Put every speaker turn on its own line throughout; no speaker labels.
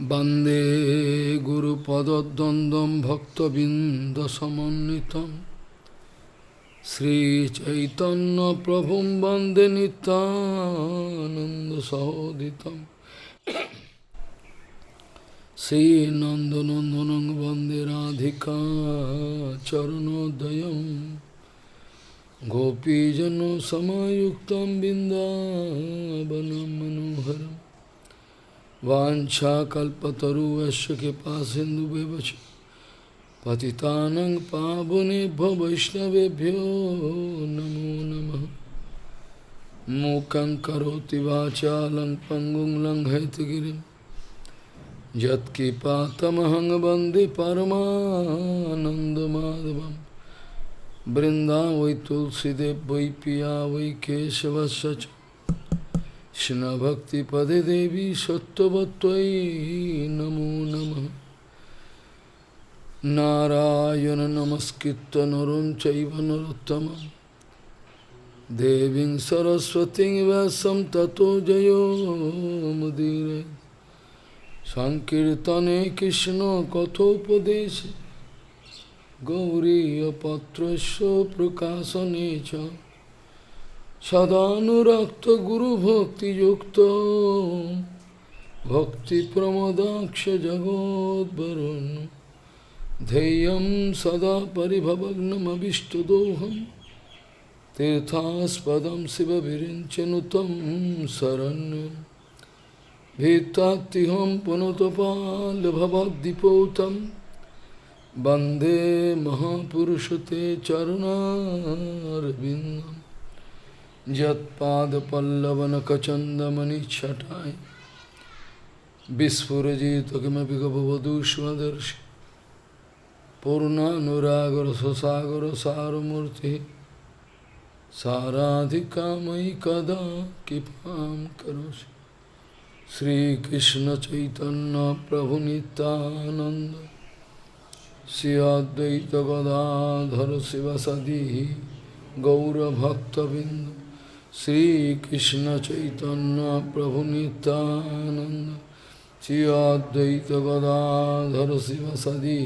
वन्दे गुरुपदद्वन्द्वं भक्तबिन्दसमन्वितं श्रीचैतन्यप्रभुं वन्दे नित्यानन्दसहोदितं श्रीनन्दनन्दनं वन्दे राधिका चरणोदयं गोपीजनसमायुक्तं बिन्दावनं मनोहरम् वाञ्छाकल्पतरुश्च कृपासिन्धुभ्यश्च पतितानां पावनेभ्यो वैष्णवेभ्यो नमो नमः। मूकं करोति वाचालं पङ्गुं लङ्घयितगिरिं यत्कृपातमहं वन्दे परमानन्दमाधवं। वृन्दावै तुलसीदेव वै पिया वै केशवस्य च कृष्णभक्तिपदे देवी सत्त्ववत्त्वयि नमो नमः। नारायण नमस्कृत्य नरं चैव नरोत्तमं देवीं सरस्वतीं व्यासं ततो जयो मुदीरये। संकीर्तने कृष्ण कथोपदेशे गौरीयपत्रस्य प्रकाशने च सदानुरक्त गुरु भक्ति युक्तो भक्ति प्रमोदाक्ष जगोद्वरुन् ध्येयं सदा परिभवग्नमभिष्टदोहं तीर्थास्पदं शिवविरिञ्चनुतं शरण्यं भीतात्तिहं पुनतपालभवद्दिपोतं वन्दे महापुरुषते चरणारविन्दम्। यत्पादपल्लवनखचन्दमणिच्छटाय विस्फुरजित किमपि गभवधू स्वदर्शि पूर्णानुरागरससागरसारमूर्तिः साराधिकामयि कदा कृपां करोषि। श्रीकृष्णचैतन्यप्रभुनितानन्द श्री अद्वैत गदाधर शिवसदि गौरभक्तबिंद श्री कृष्ण चैतन्य प्रभु नित्यानंद श्री अद्वैत गदाधर शिवसदि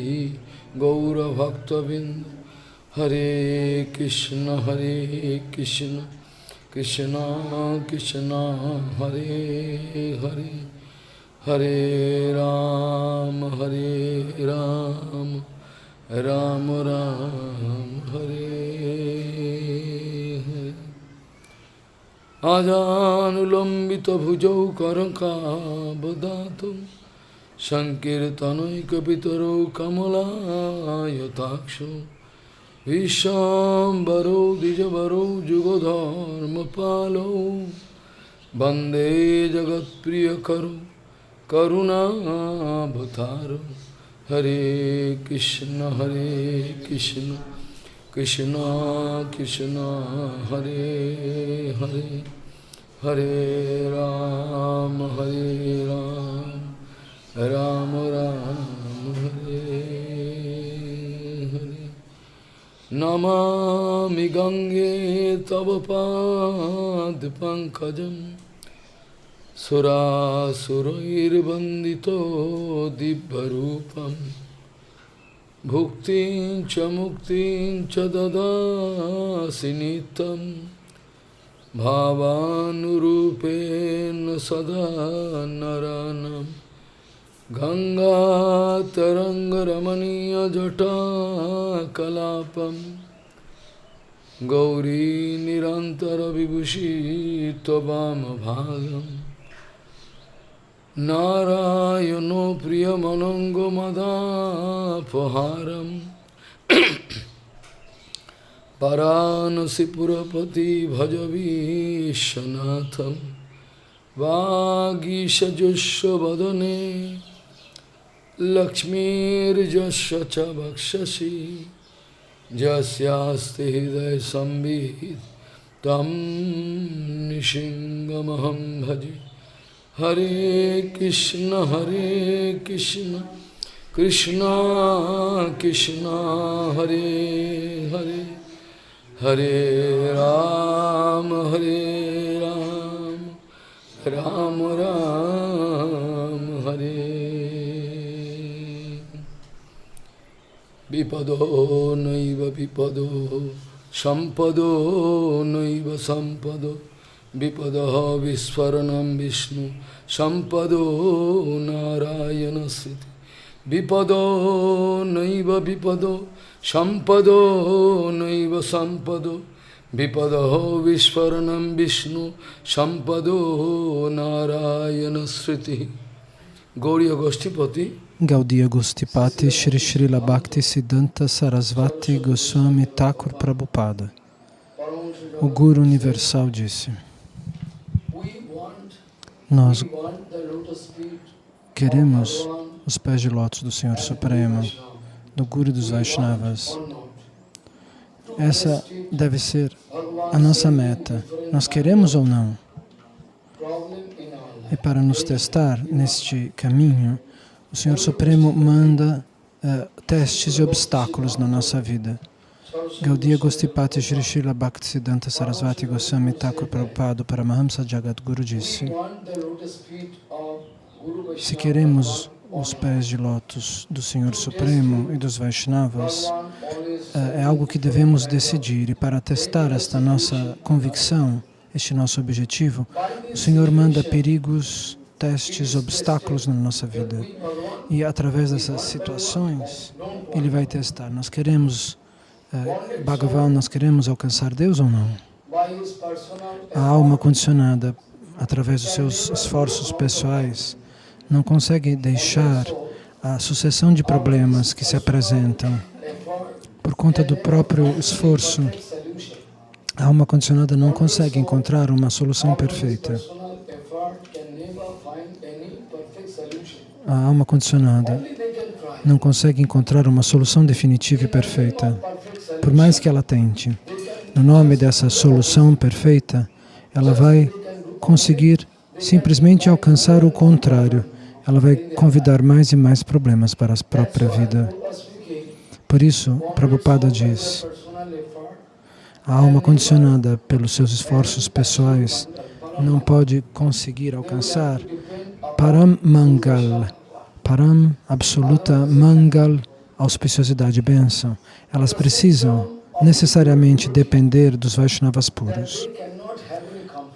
गौरभक्तबिंद। हरे कृष्ण कृष्ण कृष्ण हरे हरे हरे राम राम राम हरे हरे। आजानुलंबित भुजौ करकाबदातुं संकीर्तनैकपितरौ कमलायताक्षौ विश्वाम्बरौ द्विजवरौ जुगधर्मपालौ वन्दे जगत्प्रियकरौ करुणावतारौ। हरे कृष्ण कृष्ण कृष्ण हरे हरे हरे राम राम राम हरे हरे। नमामि गंगे तव पाद पंकजं सुरासुरैर्वन्दितो दिव्यरूपं भुक्तिं च मुक्तिं च ददासि नित्यं भावानुरूपेण सदा नरानं। गंगातरङ्गरमणीयजटाकलापं गौरी निरन्तरविभूषि त्ववामभागम्। नारायणो प्रियमनङ्गमदापहारं वाराणसीपुरपति भज विश्वनाथं। वागीशजुष्वदने लक्ष्मीर्यस्य च वक्षसि यस्यास्ति हृदय संवित् तं निशिङ्गमहं भजे। हरे कृष्ण कृष्ण कृष्ण हरे हरे हरे राम राम राम हरे Vipado naiva vipado, sampado naiva sampado, vipadaha visvaranam Vishnu, sampado narayana sriti. Vipado naiva vipado, sampado naiva sampado, vipadaha visvaranam Vishnu, sampado narayana sriti. Gauriya Goshtipati.
Gaudiya Gostipati Shri Srila Bhakti Siddhanta Sarasvati Goswami Thakur Prabhupada. O Guru Universal disse: nós queremos os pés de lótus do Senhor Supremo, do Guru dos Vaishnavas. Essa deve ser a nossa meta. Nós queremos ou não? E para nos testar neste caminho, o Senhor Supremo manda testes e obstáculos na nossa vida. Gaudiya Gostipati Shri Srila Bhaktisiddhanta Sarasvati Goswami Thakur Prabhupada Paramahamsa Jagadguru disse: se queremos os pés de lótus do Senhor Supremo e dos Vaishnavas, é algo que devemos decidir. E para testar esta nossa convicção, este nosso objetivo, o Senhor manda perigos, testes, obstáculos na nossa vida. E através dessas situações, Ele vai testar. Nós queremos Bhagavan, nós queremos alcançar Deus ou não? A alma condicionada, através dos seus esforços pessoais, não consegue deixar a sucessão de problemas que se apresentam por conta do próprio esforço. A alma condicionada não consegue encontrar uma solução perfeita. A alma condicionada não consegue encontrar uma solução definitiva e perfeita. Por mais que ela tente, no nome dessa solução perfeita, ela vai conseguir simplesmente alcançar o contrário. Ela vai convidar mais e mais problemas para a própria vida. Por isso, Prabhupada diz: a alma condicionada pelos seus esforços pessoais não pode conseguir alcançar Param Mangal, Param, absoluta, Mangal, auspiciosidade e bênção. Elas precisam necessariamente depender dos Vaishnavas puros.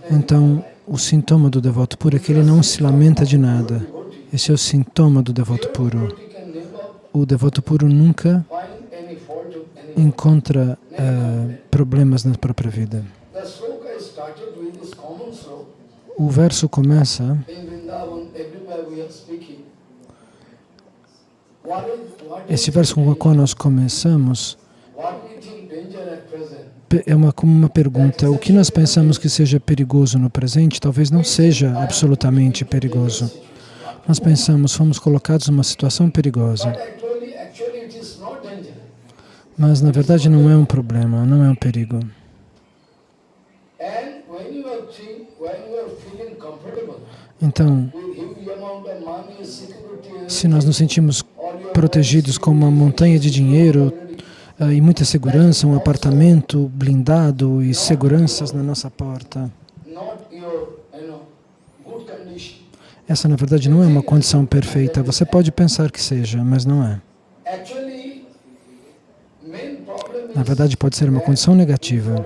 Então, o sintoma do devoto puro é que ele não se lamenta de nada. Esse é o sintoma do devoto puro. O devoto puro nunca encontra problemas na própria vida. O verso começa: esse verso com o qual nós começamos é como uma pergunta. O que nós pensamos que seja perigoso no presente, talvez não seja absolutamente perigoso. Nós pensamos, fomos colocados numa situação perigosa. Mas, na verdade, não é um problema, não é um perigo. Então, se nós nos sentimos protegidos com uma montanha de dinheiro e muita segurança, um apartamento blindado e seguranças na nossa porta, essa, na verdade, não é uma condição perfeita. Você pode pensar que seja, mas não é. Na verdade, pode ser uma condição negativa,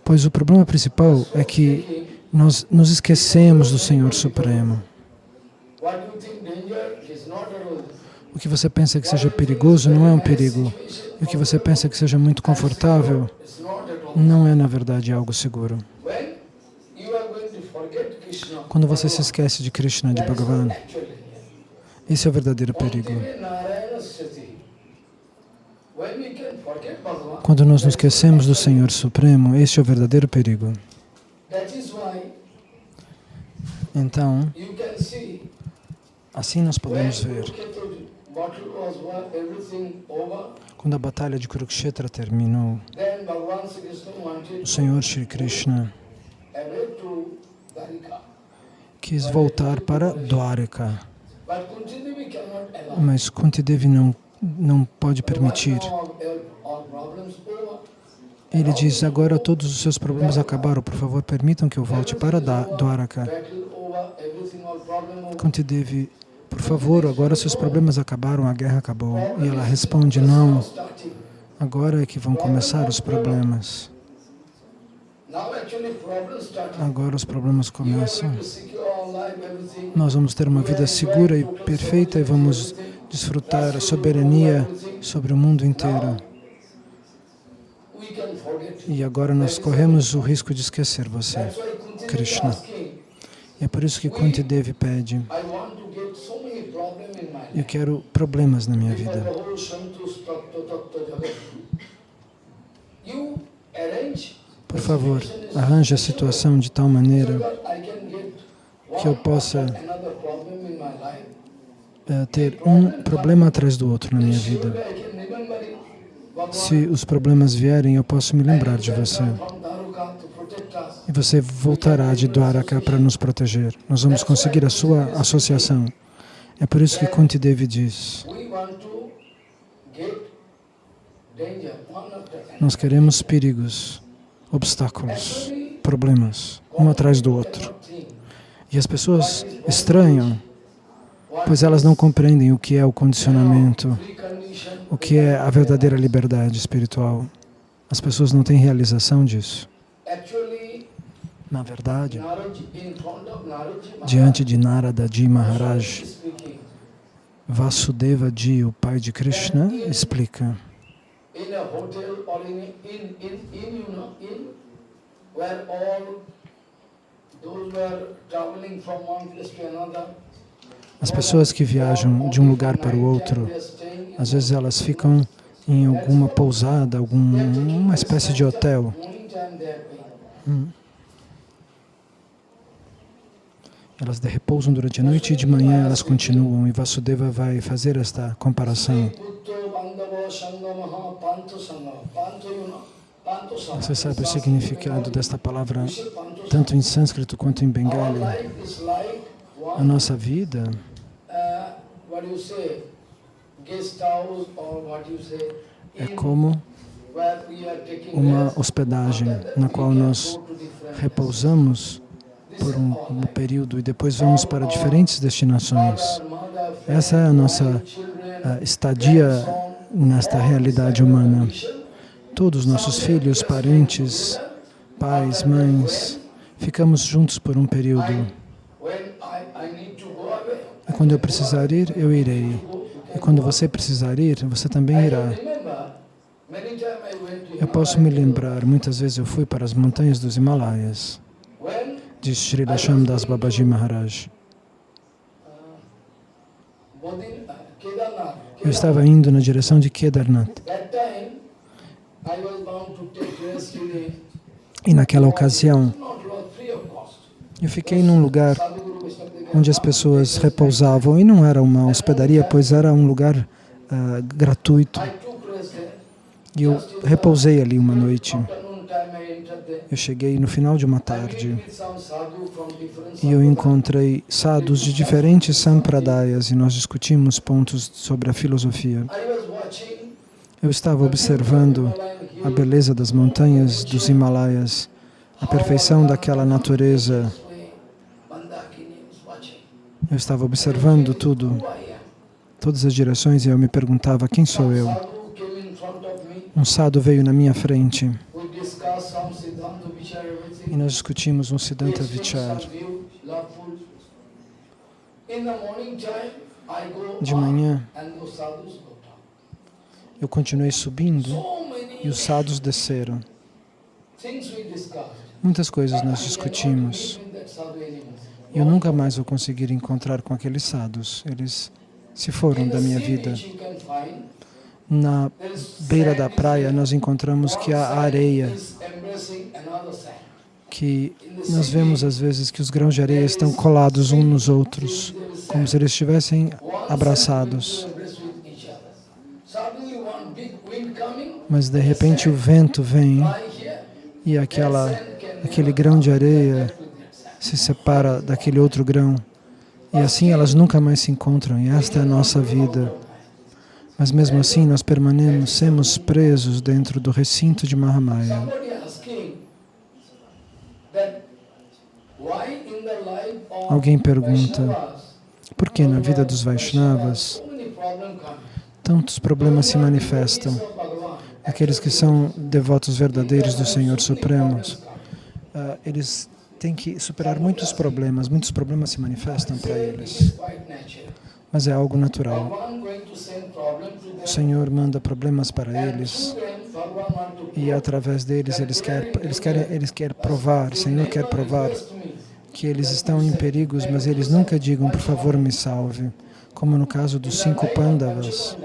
pois o problema principal é que nós nos esquecemos do Senhor Supremo. O que você pensa que seja perigoso não é um perigo. E o que você pensa que seja muito confortável não é, na verdade, algo seguro. Quando você se esquece de Krishna, de Bhagavan, esse é o verdadeiro perigo. Quando nós nos esquecemos do Senhor Supremo, esse é o verdadeiro perigo. Então, assim nós podemos ver, quando a batalha de Kurukshetra terminou, o Senhor Shri Krishna quis voltar para Dwaraka, mas Kunti Devi não pode permitir. Ele diz: agora todos os seus problemas acabaram, por favor, permitam que eu volte para Dwaraka. Kunti Devi por favor, agora seus problemas acabaram, a guerra acabou. E ela responde, não, agora é que vão começar os problemas. Agora os problemas começam. Nós vamos ter uma vida segura e perfeita e vamos desfrutar a soberania sobre o mundo inteiro. E agora nós corremos o risco de esquecer você, Krishna. E é por isso que Kunti Devi pede, eu quero problemas na minha vida. Por favor, arranje a situação de tal maneira que eu possa ter um problema atrás do outro na minha vida. Se os problemas vierem, eu posso me lembrar de você. E você voltará de Dwaraka para nos proteger. Nós vamos conseguir a sua associação. É por isso que Kunti Devi diz, nós queremos perigos, obstáculos, problemas, um atrás do outro. E as pessoas estranham, pois elas não compreendem o que é o condicionamento, o que é a verdadeira liberdade espiritual. As pessoas não têm realização disso. Na verdade, diante de Narada Ji Maharaj, Vasudeva Ji, o pai de Krishna, explica. As pessoas que viajam de um lugar para o outro, às vezes elas ficam em alguma pousada, alguma espécie de hotel. Elas repousam durante a noite e de manhã elas continuam. E Vasudeva vai fazer esta comparação. Você sabe o significado desta palavra, tanto em sânscrito quanto em bengali? A nossa vida é como uma hospedagem na qual nós repousamos por um período e depois vamos para diferentes destinações. Essa é a nossa estadia nesta realidade humana. Todos os nossos filhos, parentes, pais, mães, ficamos juntos por um período. E quando eu precisar ir, eu irei. E quando você precisar ir, você também irá. Eu posso me lembrar, muitas vezes eu fui para as montanhas dos Himalaias, diz Srila Shamdas Babaji Maharaj. Eu estava indo na direção de Kedarnath. E naquela ocasião, eu fiquei num lugar onde as pessoas repousavam, e não era uma hospedaria, pois era um lugar gratuito. E eu repousei ali uma noite. Eu cheguei no final de uma tarde e eu encontrei sadhus de diferentes sampradayas e nós discutimos pontos sobre a filosofia. Eu estava observando a beleza das montanhas dos Himalaias, a perfeição daquela natureza. Eu estava observando tudo, todas as direções, e eu me perguntava, quem sou eu? Um sadhu veio na minha frente e nós discutimos um Siddhanta Vichar. De manhã, eu continuei subindo e os sadhus desceram. Muitas coisas nós discutimos. Eu nunca mais vou conseguir encontrar com aqueles sadhus. Eles se foram da minha vida. Na beira da praia, nós encontramos que há areia, que nós vemos às vezes que os grãos de areia estão colados uns nos outros, como se eles estivessem abraçados. Mas de repente o vento vem e aquele grão de areia se separa daquele outro grão. E assim elas nunca mais se encontram, e esta é a nossa vida. Mas mesmo assim nós permanecemos presos dentro do recinto de Mahamaya. Alguém pergunta, Porque na vida dos Vaishnavas, tantos problemas se manifestam. Aqueles que são devotos verdadeiros do Senhor Supremo, eles têm que superar muitos problemas se manifestam para eles. Mas é algo natural. O Senhor manda problemas para eles e através deles eles querem provar, o Senhor quer provar que eles estão em perigos, mas eles nunca digam, por favor, me salve. Como no caso dos 5 Pandavas.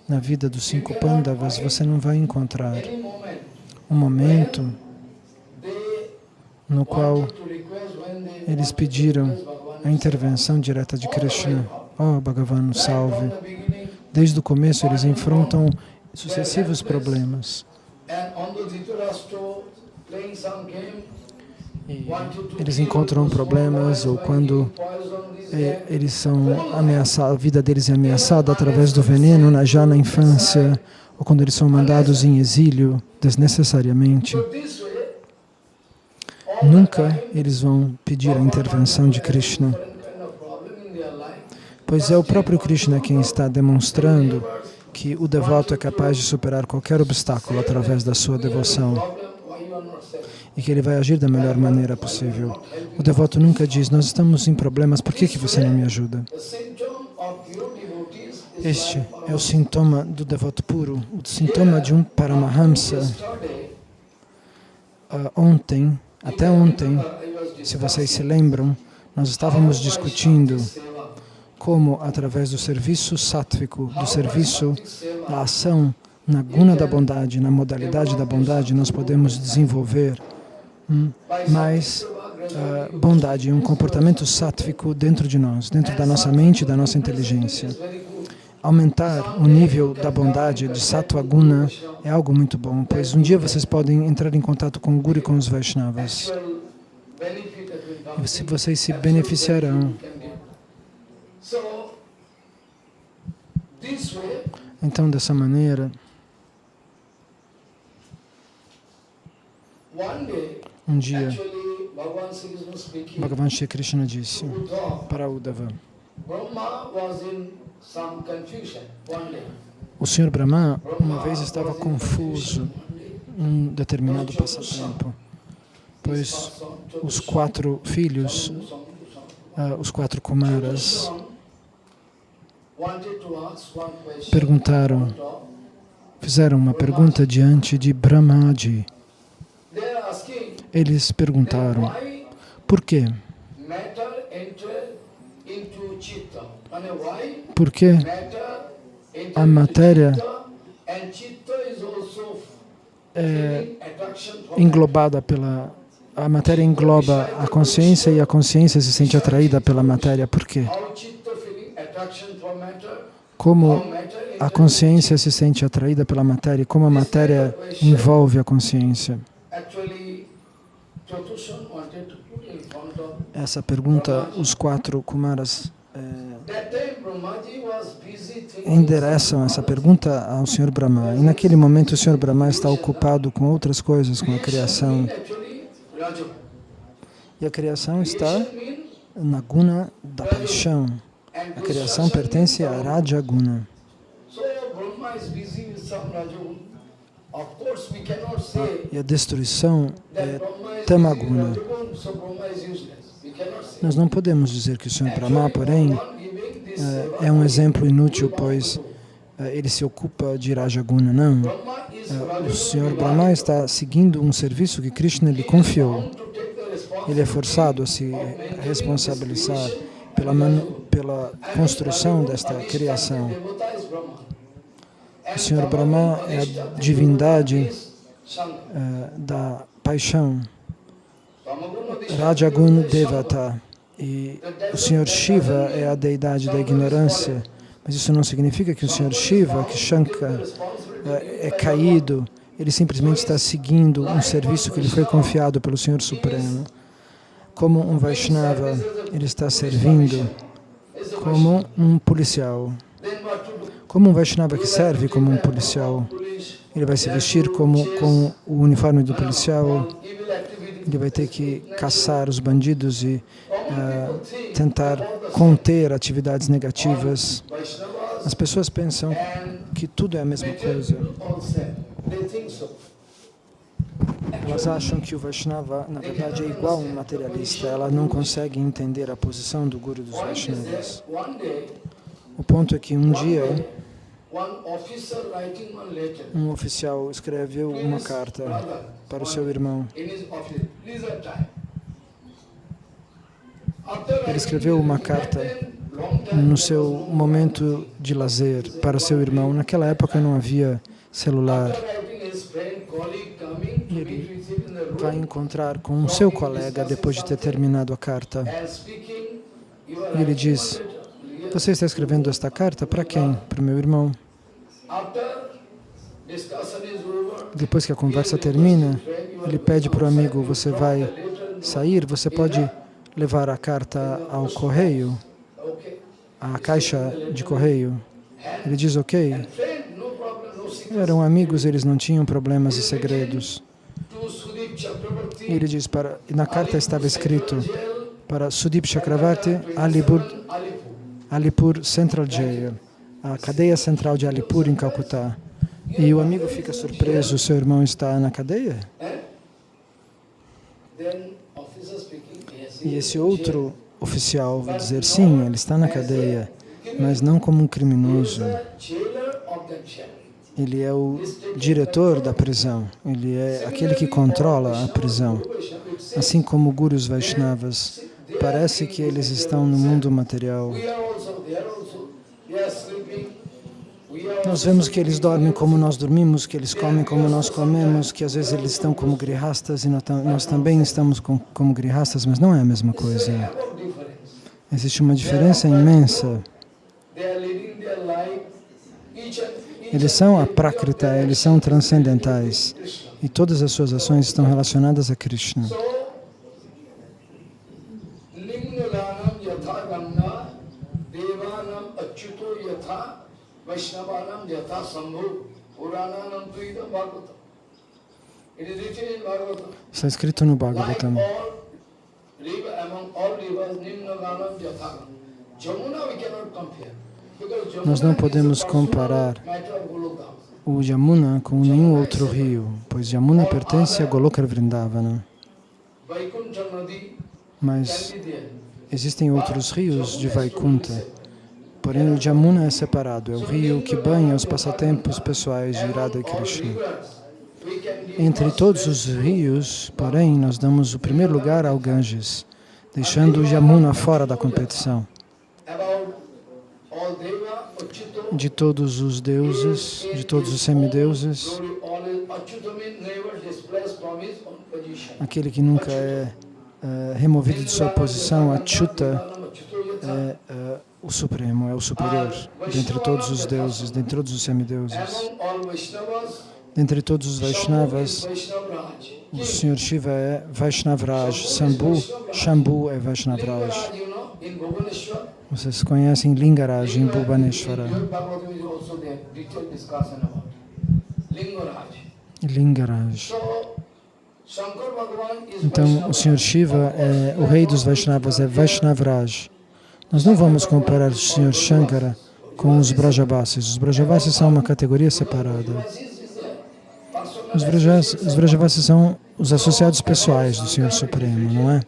Na vida dos 5 Pandavas, você não vai encontrar um momento no qual eles pediram a intervenção direta de Krishna. Oh, Bhagavan, salve. Desde o começo, eles enfrentam sucessivos problemas. E eles encontram problemas, ou quando eles são ameaçados, a vida deles é ameaçada através do veneno já na infância, ou quando eles são mandados em exílio desnecessariamente. Nunca eles vão pedir a intervenção de Krishna, pois é o próprio Krishna quem está demonstrando que o devoto é capaz de superar qualquer obstáculo através da sua devoção e que ele vai agir da melhor maneira possível. O devoto nunca diz, nós estamos em problemas, por que você não me ajuda? Este é o sintoma do devoto puro, o sintoma de um Paramahamsa. Até ontem, se vocês se lembram, nós estávamos discutindo como, através do serviço sáttvico, do serviço da ação na guna da bondade, na modalidade da bondade, nós podemos desenvolver mais bondade, um comportamento sáttvico dentro de nós, dentro da nossa mente e da nossa inteligência. Aumentar o nível da bondade de Sattva Guna é algo muito bom, pois um dia vocês podem entrar em contato com o Guru e com os Vaishnavas. E vocês se beneficiarão. Então, dessa maneira, um dia, Bhagavan Shri Krishna disse para Uddhava, o Sr. Brahma uma vez estava confuso em um determinado passatempo, pois os 4 filhos, os 4 Kumaras, fizeram uma pergunta diante de Brahmaji. Eles perguntaram, por quê? Porque a matéria é englobada pela... A matéria engloba a consciência e a consciência se sente atraída pela matéria. Por quê? Como a consciência se sente atraída pela matéria, como a matéria envolve a consciência. Essa pergunta, os 4 Kumaras endereçam essa pergunta ao Sr. Brahma. E naquele momento o Sr. Brahma está ocupado com outras coisas, com a criação. E a criação está na guna da paixão. A criação pertence a Raja Guna. E a destruição é Tamaguna. Nós não podemos dizer que o Sr. Brahma, porém, é um exemplo inútil, pois ele se ocupa de Rajaguna. Não. O Sr. Brahma está seguindo um serviço que Krishna lhe confiou. Ele é forçado a se responsabilizar pela construção desta criação. O Sr. Brahma é a divindade da paixão, Rajagun Devata, e o Sr. Shiva é a deidade da ignorância, mas isso não significa que o Sr. Shiva, que Shankar, é caído, ele simplesmente está seguindo um serviço que lhe foi confiado pelo Senhor Supremo. Como um Vaishnava, ele está servindo como um policial. Como um Vaishnava que serve como um policial, ele vai se vestir com o uniforme do policial, ele vai ter que caçar os bandidos e tentar conter atividades negativas. As pessoas pensam que tudo é a mesma coisa. Elas acham que o Vaishnava, na verdade, é igual a um materialista. Ela não consegue entender a posição do Guru dos Vaishnavas. O ponto é que um dia, um oficial escreveu uma carta para o seu irmão. Ele escreveu uma carta no seu momento de lazer para seu irmão. Naquela época não havia celular. Ele vai encontrar com o seu colega depois de ter terminado a carta. E ele diz: você está escrevendo esta carta para quem? Para o meu irmão. Depois que a conversa termina, ele pede para o amigo: você vai sair? Você pode levar a carta ao correio, à caixa de correio? Ele diz: ok. Eram amigos, eles não tinham problemas e segredos. Ele diz, na carta estava escrito para Sudip Chakravarti, Alipur Central Jail, a cadeia central de Alipur em Calcutá. E o amigo fica surpreso: seu irmão está na cadeia? E esse outro oficial vai dizer: sim, ele está na cadeia, mas não como um criminoso. Ele é o diretor da prisão, ele é aquele que controla a prisão. Assim como Gurus Vaishnavas, parece que eles estão no mundo material. Nós vemos que eles dormem como nós dormimos, que eles comem como nós comemos, que às vezes eles estão como grihastas e nós também estamos como grihastas, mas não é a mesma coisa. Existe uma diferença imensa. Eles são a Prakrita, eles são transcendentais e todas as suas ações estão relacionadas a Krishna. Está escrito no Bhagavatam. Nós não podemos comparar o Yamuna com nenhum outro rio, pois Yamuna pertence a Goloka Vrindavana. Mas existem outros rios de Vaikunta, porém o Yamuna é separado, é o rio que banha os passatempos pessoais de Radha e Krishna. Entre todos os rios, porém, nós damos o primeiro lugar ao Ganges, deixando o Yamuna fora da competição. De todos os deuses, de todos os semideuses, aquele que nunca é removido de sua posição, Achyuta, é o Supremo, é o superior, dentre todos os deuses, dentre todos os semideuses. Dentre todos os Vaishnavas, o Sr. Shiva é Vaishnavraj, Shambhu é Vaishnavraj. Vocês conhecem Lingaraj em Bhubaneswara. Lingaraj. Então, o Sr. Shiva, o rei dos Vaishnavas, é Vaishnavraj. Nós não vamos comparar o Sr. Shankara com os Brajavasis. Os Brajavasis são uma categoria separada. Os Brajavasis são os associados pessoais do Senhor Supremo, não é?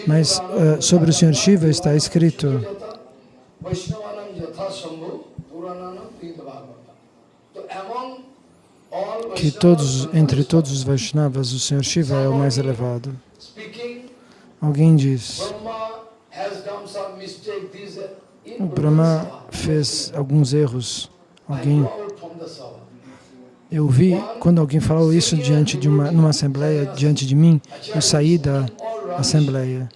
Mas sobre o Sr. Shiva está escrito que entre todos os Vaishnavas, o Sr. Shiva é o mais elevado. Alguém diz: o Brahma fez alguns erros. Eu vi, quando alguém falou isso numa assembleia diante de mim, eu saí da assembleia.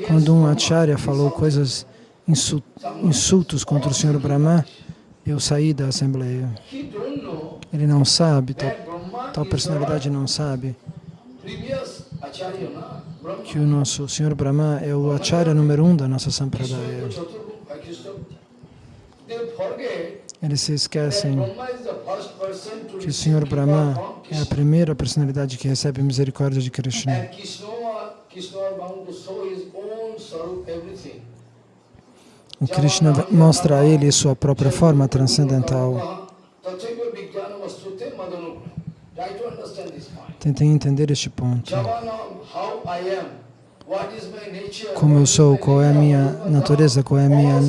Quando um acharya falou coisas, insultos contra o Sr. Brahma, eu saí da assembleia. Ele não sabe, tal personalidade não sabe que o nosso Sr. Brahma é o acharya número 1 da nossa sampradaya. Eles se esquecem que o Sr. Brahma é a primeira personalidade que recebe misericórdia de Krishna. E Krishna mostra a ele sua própria forma transcendental. Tentem entender este ponto. Como eu sou, qual é a minha natureza, qual é a minha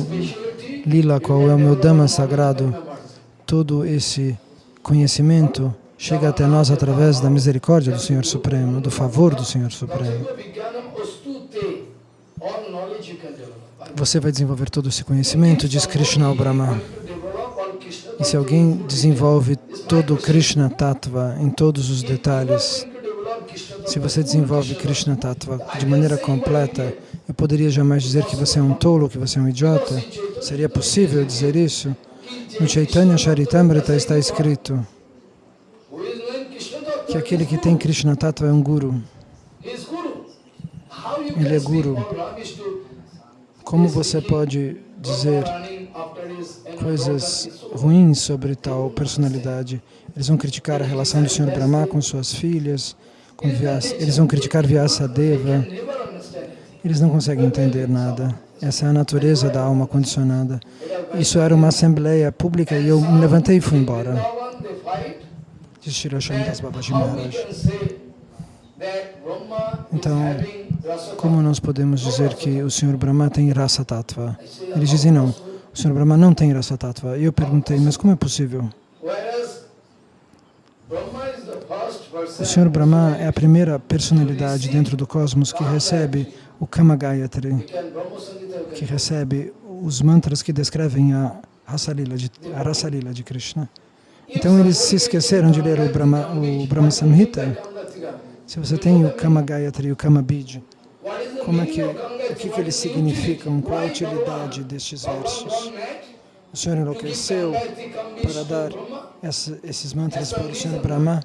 lila, qual é o meu Dhamma sagrado. Todo esse conhecimento chega até nós através da misericórdia do Senhor Supremo, do favor do Senhor Supremo. Você vai desenvolver todo esse conhecimento, diz Krishna ao Brahma. E se alguém desenvolve todo o Krishna Tattva em todos os detalhes, se você desenvolve Krishna Tattva de maneira completa, eu poderia jamais dizer que você é um tolo, que você é um idiota? Seria possível dizer isso? No Chaitanya Charitamrita está escrito que aquele que tem Krishna Tattva é um guru. Ele é guru. Como você pode dizer coisas ruins sobre tal personalidade? Eles vão criticar a relação do Sr. Brahma com suas filhas, com Vyasa. Eles vão criticar Vyasadeva. Eles não conseguem entender nada. Essa é a natureza da alma condicionada. Isso era uma assembleia pública e eu me levantei e fui embora. Diz Srila Shantas Babaji Maharaj. Então, como nós podemos dizer que o Sr. Brahma tem Rasa Tattva? Eles dizem não, o Sr. Brahma não tem Rasa Tattva. E eu perguntei, mas como é possível? O Sr. Brahma é a primeira personalidade dentro do cosmos que recebe o Kama Gayatri, que recebe os mantras que descrevem a Rasa Lila de Krishna. Então eles se esqueceram de ler o Brahma Samhita. Se você tem o Kama Gayatri e o Kama Bij, o que eles significam? Qual a utilidade destes versos? O Senhor enlouqueceu para dar esses mantras para o Senhor Brahma.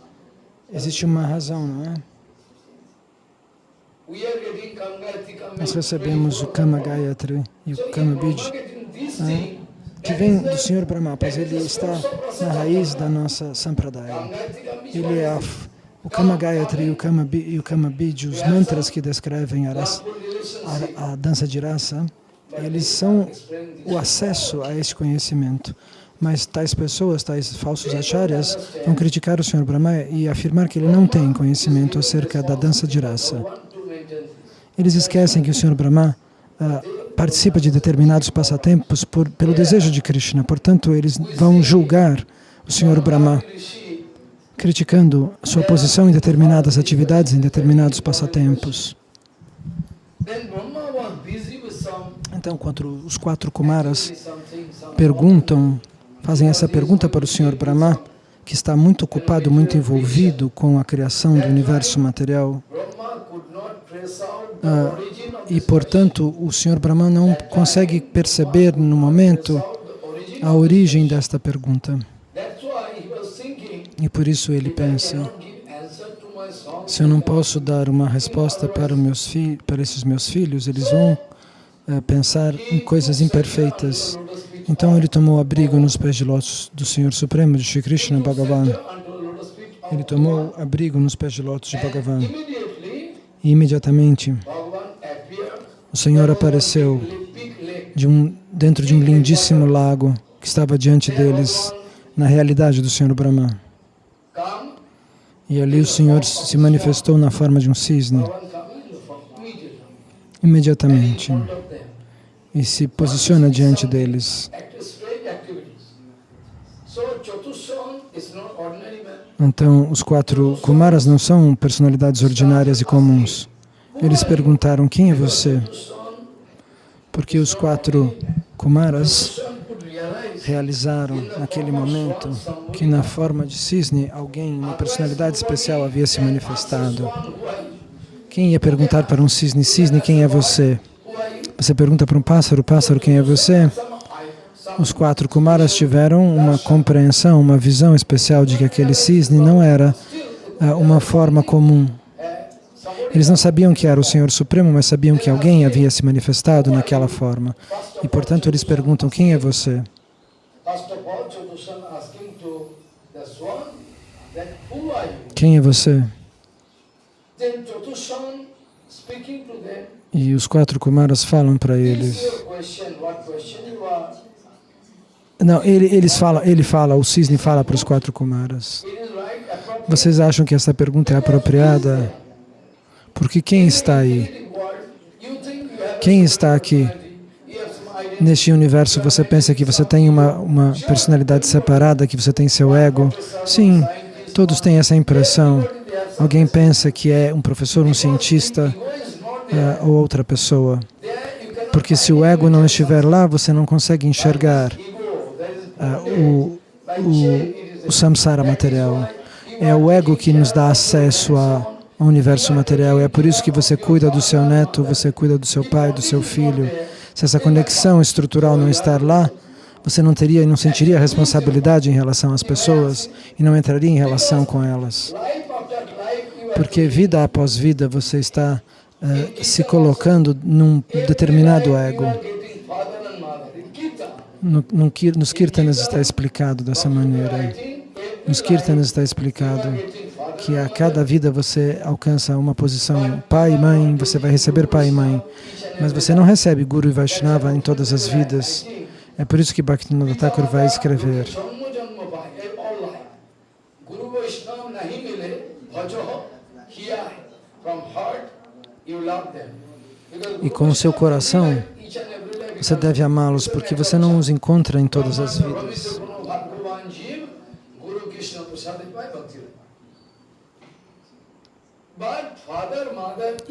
Existe uma razão, não é? Nós recebemos o Kama Gayatri e o Kama Bij, que vem do Senhor Brahma, pois ele está na raiz da nossa Sampradaya. Ele é o Kama Gayatri e o Kama Bij, os mantras que descrevem a dança de rasa, eles são o acesso a esse conhecimento. Mas tais pessoas, tais falsos acharyas, vão criticar o Sr. Brahma e afirmar que ele não tem conhecimento acerca da dança de rasa. Eles esquecem que o Sr. Brahma participa de determinados passatempos pelo desejo de Krishna. Portanto, eles vão julgar o Sr. Brahma, criticando sua posição em determinadas atividades, em determinados passatempos. Então, quando os 4 Kumaras fazem essa pergunta para o Sr. Brahma, que está muito ocupado, muito envolvido com a criação do universo material, e, portanto, o Sr. Brahma não consegue perceber no momento a origem desta pergunta. E por isso ele pensa, se eu não posso dar uma resposta para esses meus filhos, eles vão pensar em coisas imperfeitas. Então ele tomou abrigo nos pés de lótus do Senhor Supremo, de Shri Krishna Bhagavan. Ele tomou abrigo nos pés de lótus de Bhagavan. E imediatamente o Senhor apareceu dentro de um lindíssimo lago que estava diante deles, na realidade do Senhor Brahma. E ali o Senhor se manifestou na forma de um cisne, imediatamente, e se posiciona diante deles. Então, os 4 Kumaras não são personalidades ordinárias e comuns. Eles perguntaram, quem é você? Porque os 4 Kumaras realizaram naquele momento que na forma de cisne, alguém, uma personalidade especial havia se manifestado. Quem ia perguntar para um cisne, cisne, quem é você? Você pergunta para um pássaro, pássaro, quem é você? Os 4 Kumaras tiveram uma compreensão, uma visão especial de que aquele cisne não era uma forma comum. Eles não sabiam que era o Senhor Supremo, mas sabiam que alguém havia se manifestado naquela forma. E, portanto, eles perguntam, quem é você? Quem é você? E os 4 Kumaras falam para eles, Não, ele fala, o cisne fala para os 4 Kumaras. Vocês acham que essa pergunta é apropriada? Porque quem está aí? Quem está aqui? Neste universo, você pensa que você tem uma personalidade separada, que você tem seu ego? Sim, todos têm essa impressão. Alguém pensa que é um professor, um cientista ou outra pessoa. Porque se o ego não estiver lá, você não consegue enxergar o samsara material. É o ego que nos dá acesso ao universo material. É por isso que você cuida do seu neto, você cuida do seu pai, do seu filho. Se essa conexão estrutural não estar lá, você não teria e não sentiria responsabilidade em relação às pessoas e não entraria em relação com elas. Porque vida após vida você está se colocando num determinado ego. Nos Kirtanas está explicado dessa maneira. Nos Kirtanas está explicado que a cada vida você alcança uma posição pai e mãe, você vai receber pai e mãe, mas você não recebe Guru e Vaishnava em todas as vidas. É por isso que Bhaktivinoda Thakur vai escrever. E com o seu coração, você deve amá-los, porque você não os encontra em todas as vidas.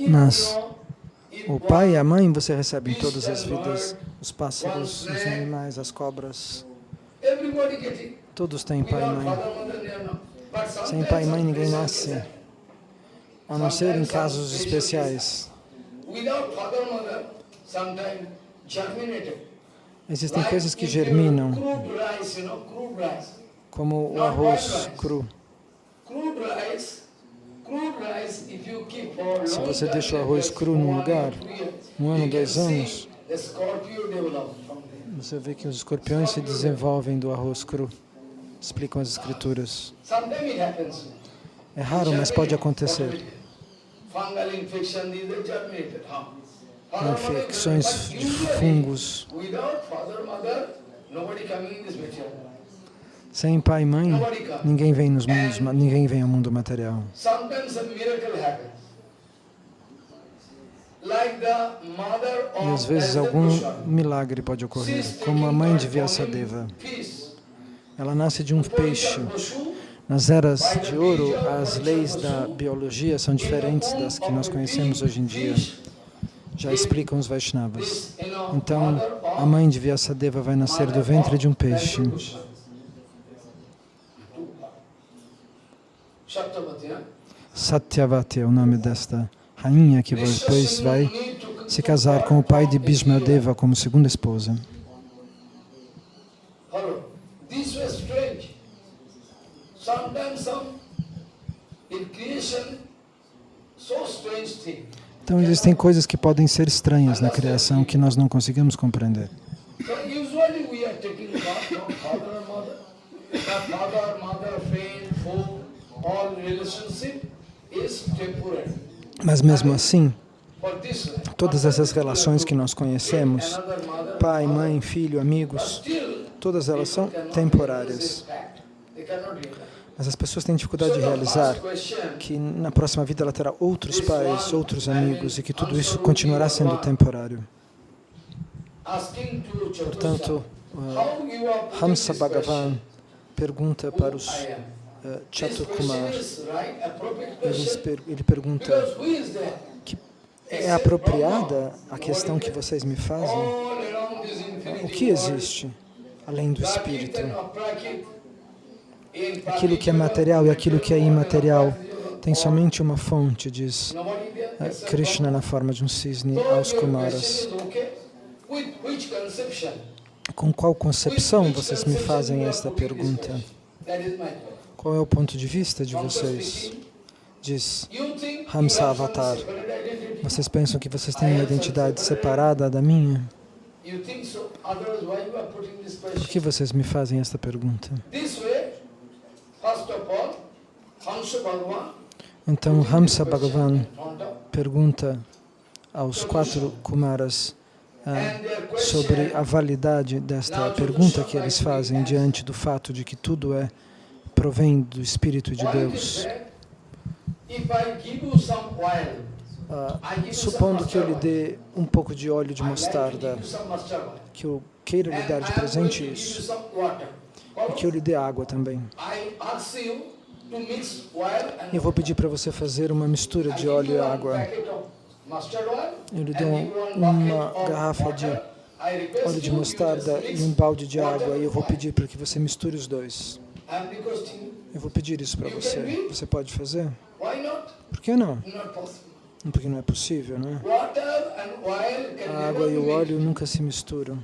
Mas o pai e a mãe você recebe em todas as vidas. Os pássaros, os animais, as cobras. Todos têm pai e mãe. Sem pai e mãe ninguém nasce, a não ser em casos especiais. Existem coisas que germinam, como o arroz cru. Se você deixa o arroz cru num lugar, 1 ano, 2 anos, você vê que os escorpiões se desenvolvem do arroz cru. Explicam as escrituras. É raro, mas pode acontecer. Infecções de fungos. Sem pai e mãe, ninguém vem ao mundo material. E às vezes algum milagre pode ocorrer, como a mãe de Vyasadeva. Ela nasce de um peixe. Nas eras de ouro, as leis da biologia são diferentes das que nós conhecemos hoje em dia. Já explicam os Vaishnavas. Então, a mãe de Vyasadeva vai nascer do ventre de um peixe. Satyavati é o nome desta rainha que depois vai se casar com o pai de Bhishmadeva como segunda esposa. Então existem coisas que podem ser estranhas na criação que nós não conseguimos compreender. Mas mesmo assim, todas essas relações que nós conhecemos, pai, mãe, filho, amigos, todas elas são temporárias. Mas as pessoas têm dificuldade de realizar que na próxima vida ela terá outros pais, outros amigos e que tudo isso continuará sendo temporário. Portanto, Hamsa Bhagavan pergunta para os Chaturkumar, ele pergunta que é apropriada a questão que vocês me fazem? O que existe além do espírito? Aquilo que é material e aquilo que é imaterial tem somente uma fonte, diz Krishna na forma de um cisne aos Kumaras. Com qual concepção vocês me fazem esta pergunta? Qual é o ponto de vista de vocês? Diz Hamsa Avatar. Vocês pensam que vocês têm uma identidade separada da minha? Por que vocês me fazem esta pergunta? Então Hamsa Bhagavan pergunta aos 4 Kumaras sobre a validade desta pergunta que eles fazem diante do fato de que tudo provém do Espírito de Deus. Supondo que eu lhe dê um pouco de óleo de mostarda, que eu queira lhe dar de presente isso, e que eu lhe dê água também. Eu vou pedir para você fazer uma mistura de óleo e água. Eu lhe dou uma garrafa de óleo de mostarda e um balde de água, e eu vou pedir para que você misture os dois. Eu vou pedir isso para você. Você pode fazer? Por que não? Porque não é possível, não é? A água e o óleo nunca se misturam.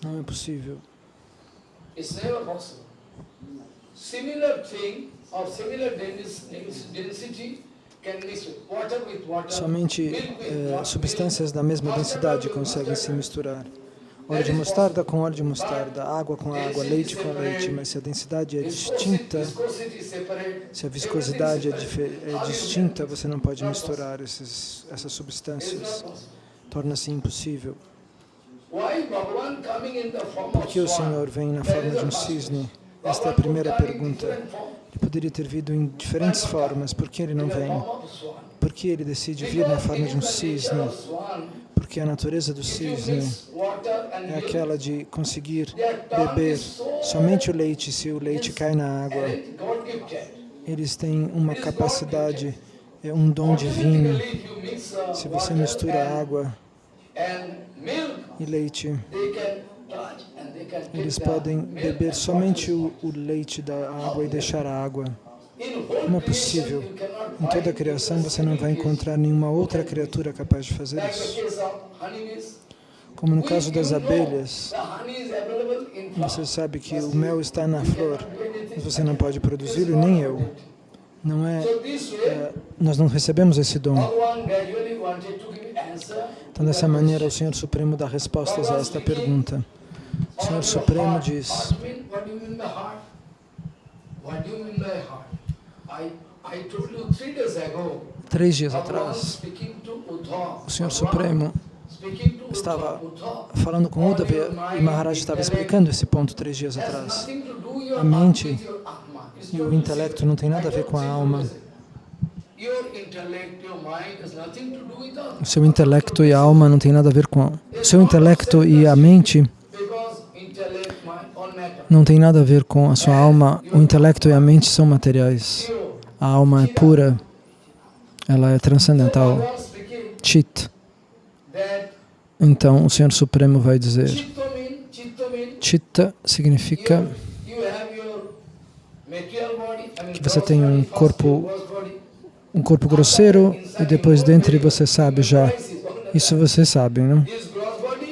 Não é possível. Somente substâncias da mesma densidade conseguem se misturar. Óleo de mostarda com óleo de mostarda, água com água, leite com leite, mas se a densidade é distinta, se a viscosidade é distinta, você não pode misturar essas substâncias. Torna-se impossível. Por que o Senhor vem na forma de um cisne? Esta é a primeira pergunta. Ele poderia ter vindo em diferentes formas. Por que ele não vem? Por que ele decide vir na forma de um cisne? Porque a natureza do cisne é aquela de conseguir beber somente o leite se o leite cai na água. Eles têm uma capacidade, um dom divino. Se você mistura água e leite, eles podem beber somente o leite da água e deixar a água. Não é possível. Em toda a criação você não vai encontrar nenhuma outra criatura capaz de fazer isso. Como no caso das abelhas, você sabe que o mel está na flor, mas você não pode produzi-lo, nem eu. Não é, nós não recebemos esse dom. Então, dessa maneira, o Senhor Supremo dá respostas a esta pergunta. O Senhor Supremo diz: 3 dias atrás, o Senhor Supremo estava falando com Uddhava e Maharaj estava explicando esse ponto 3 dias atrás. A mente e o intelecto não tem nada a ver com a alma. O seu intelecto e a alma não tem nada a ver com o seu intelecto e a mente não tem nada a ver com a sua alma. O intelecto e a mente são materiais. A alma é pura, ela é transcendental. Chit. Então, o Senhor Supremo vai dizer, Chitta significa que você tem um corpo grosseiro e depois dentro você sabe já. Isso você sabe, não?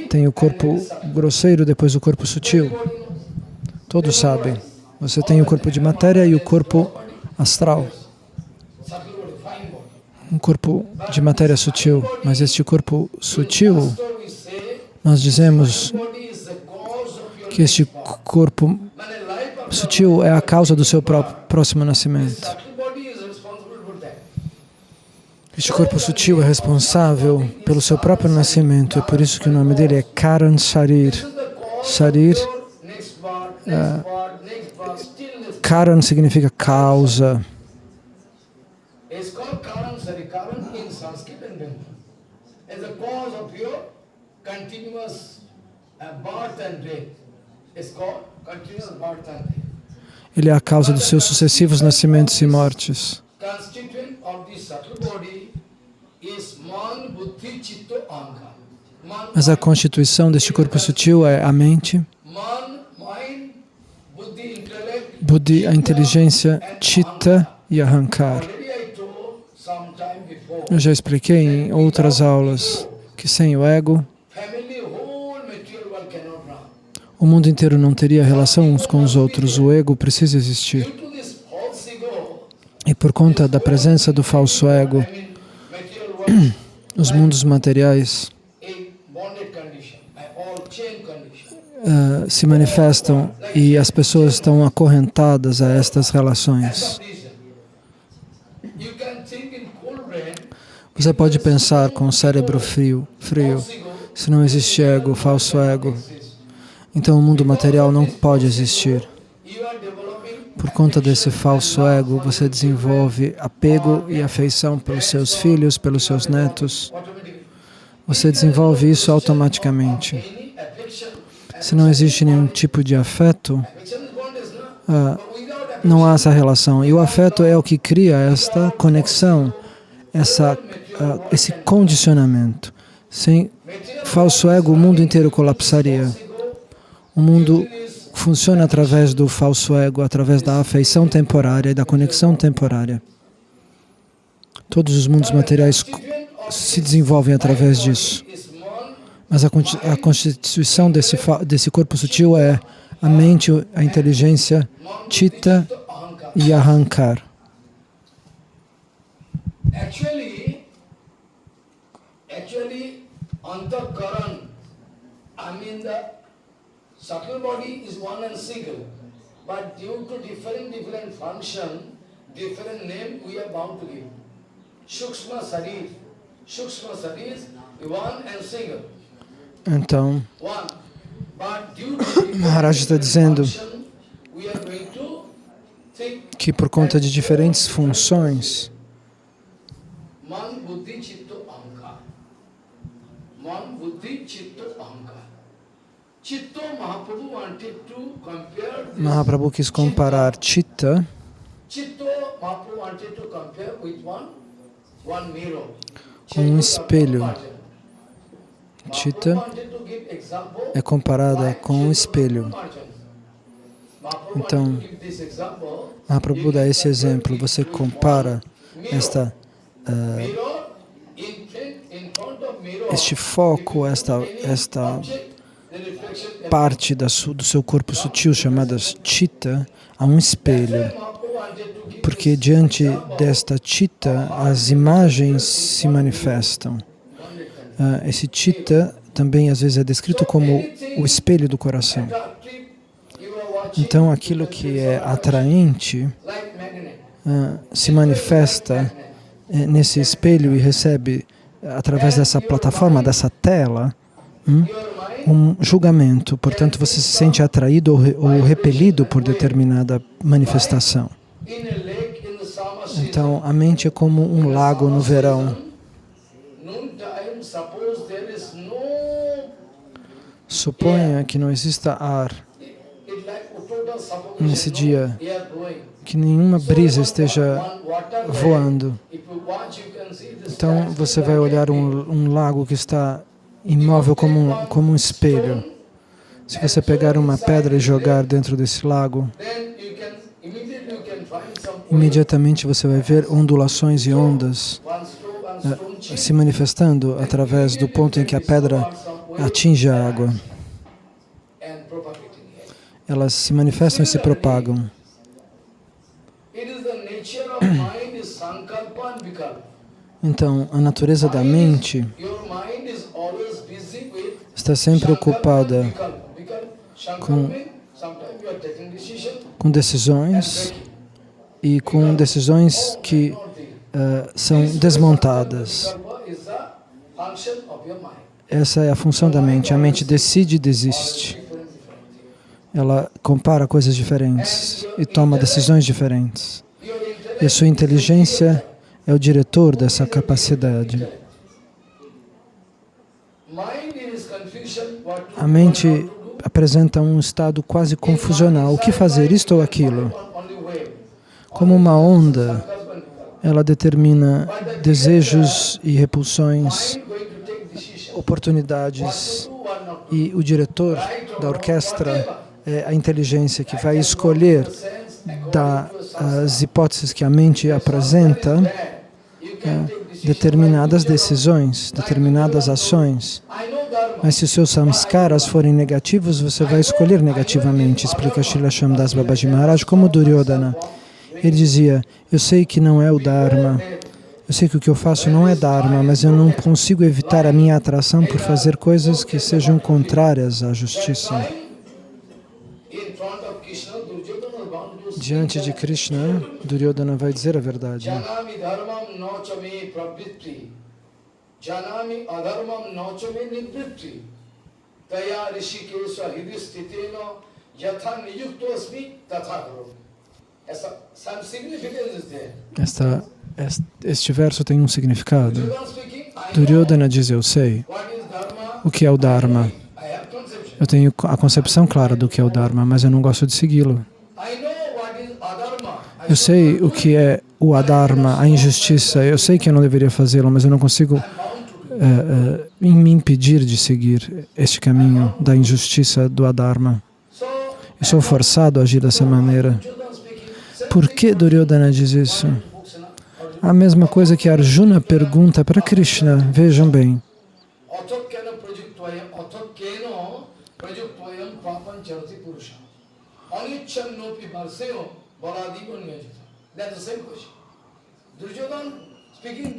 Tem o corpo grosseiro, depois o corpo sutil. Todos sabem. Você tem o corpo de matéria e o corpo astral. Um corpo de matéria sutil. Mas este corpo sutil, nós dizemos que este corpo sutil é a causa do seu próximo nascimento. Este corpo sutil é responsável pelo seu próprio nascimento. É por isso que o nome dele é Karan Sharir. Sharir, Karan significa causa. Ele é a causa dos seus sucessivos nascimentos e mortes. Mas a constituição deste corpo sutil é a mente, Buddhi, a inteligência, Chitta e Ahankar. Eu já expliquei em outras aulas que sem o ego, o mundo inteiro não teria relação uns com os outros. O ego precisa existir. E por conta da presença do falso ego, os mundos materiais se manifestam e as pessoas estão acorrentadas a estas relações. Você pode pensar com o cérebro frio, se não existe ego, falso ego, então o mundo material não pode existir. Por conta desse falso ego, você desenvolve apego e afeição pelos seus filhos, pelos seus netos. Você desenvolve isso automaticamente. Se não existe nenhum tipo de afeto, não há essa relação. E o afeto é o que cria esta conexão, esse condicionamento. Sem falso ego, o mundo inteiro colapsaria. O mundo funciona através do falso ego, através da afeição temporária e da conexão temporária. Todos os mundos materiais se desenvolvem através disso. Mas a constituição desse corpo sutil é a mente, a inteligência, chitta e ahankar.
Actually, antakaran, the subtle body is one and single, but due to different function, different name we are bound to give. Shukshma Sarir is one and single.
Então, Maharaj está dizendo que por conta de diferentes funções, Mahaprabhu quis comparar Chitta com um espelho. Chitta é comparada com um espelho. Então, Mahaprabhu dá esse exemplo. Você compara este foco, esta parte do seu corpo sutil chamada Chitta a um espelho. Porque diante desta Chitta as imagens se manifestam. Esse Chitta também às vezes é descrito como o espelho do coração. Então aquilo que é atraente se manifesta nesse espelho e recebe, através dessa plataforma, dessa tela, um julgamento. Portanto, você se sente atraído ou repelido por determinada manifestação. Então, a mente é como um lago no verão. Suponha que não exista ar nesse dia, que nenhuma brisa esteja voando. Então você vai olhar um lago que está imóvel como um espelho. Se você pegar uma pedra e jogar dentro desse lago, imediatamente você vai ver ondulações e ondas se manifestando através do ponto em que a pedra atinge a água. Elas se manifestam e se propagam. Então, a natureza da mente está sempre ocupada com decisões e com decisões que são desmontadas. Essa é a função da mente. A mente decide e desiste. Ela compara coisas diferentes e toma decisões diferentes. E a sua inteligência é o diretor dessa capacidade. A mente apresenta um estado quase confusional. O que fazer, isto ou aquilo? Como uma onda, ela determina desejos e repulsões, oportunidades, e o diretor da orquestra é a inteligência que vai escolher das hipóteses que a mente apresenta determinadas decisões, determinadas ações. Mas se os seus samskaras forem negativos, você vai escolher negativamente, explica Srila Shyamdas Babaji Maharaj, como Duryodhana. Ele dizia, eu sei que não é o Dharma, eu sei que o que eu faço não é Dharma, mas eu não consigo evitar a minha atração por fazer coisas que sejam contrárias à justiça. Diante de Krishna, Duryodhana vai dizer a verdade.
Janami adharmam nauchame nivritti. Taya rishikesha hidistiteno yatha niyukto asmi tatha karo. Some significance is there.
Este verso tem um significado. Duryodhana diz, eu sei o que é o Dharma. Eu tenho a concepção clara do que é o Dharma, mas eu não gosto de segui-lo. Eu sei o que é o Adharma, a injustiça. Eu sei que eu não deveria fazê-lo, mas eu não consigo me impedir de seguir este caminho da injustiça do Adharma. Eu sou forçado a agir dessa maneira. Por que Duryodhana diz isso? A mesma coisa que Arjuna pergunta para Krishna. Vejam bem.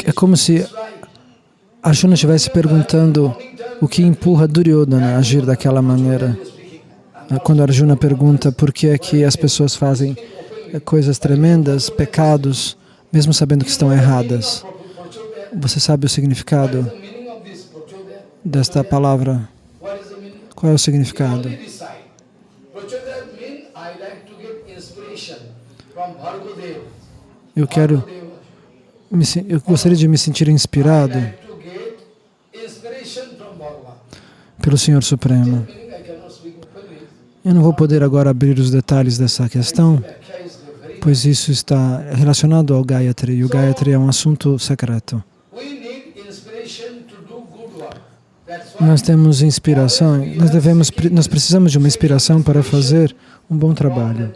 É como se Arjuna estivesse perguntando o que empurra Duryodhana a agir daquela maneira. Quando Arjuna pergunta por que é que as pessoas fazem coisas tremendas, pecados, mesmo sabendo que estão erradas. Você sabe o significado desta palavra? Qual é o significado? Eu gostaria de me sentir inspirado pelo Senhor Supremo. Eu não vou poder agora abrir os detalhes dessa questão, pois isso está relacionado ao Gayatri, e o Gayatri é um assunto secreto. Nós temos inspiração, nós precisamos de uma inspiração para fazer um bom trabalho.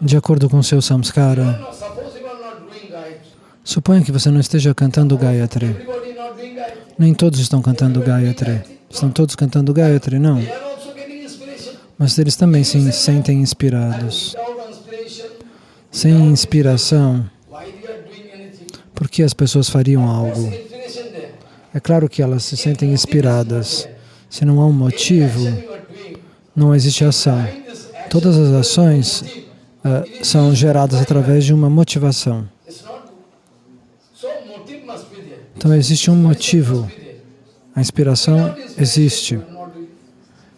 De acordo com o seu samskara, suponha que você não esteja cantando Gayatri. Nem todos estão cantando Gayatri. Estão todos cantando Gayatri? Não. Mas eles também se sentem inspirados. Sem inspiração, por que as pessoas fariam algo? É claro que elas se sentem inspiradas. Se não há um motivo, não existe ação. Todas as ações são geradas através de uma motivação. Então existe um motivo. A inspiração existe.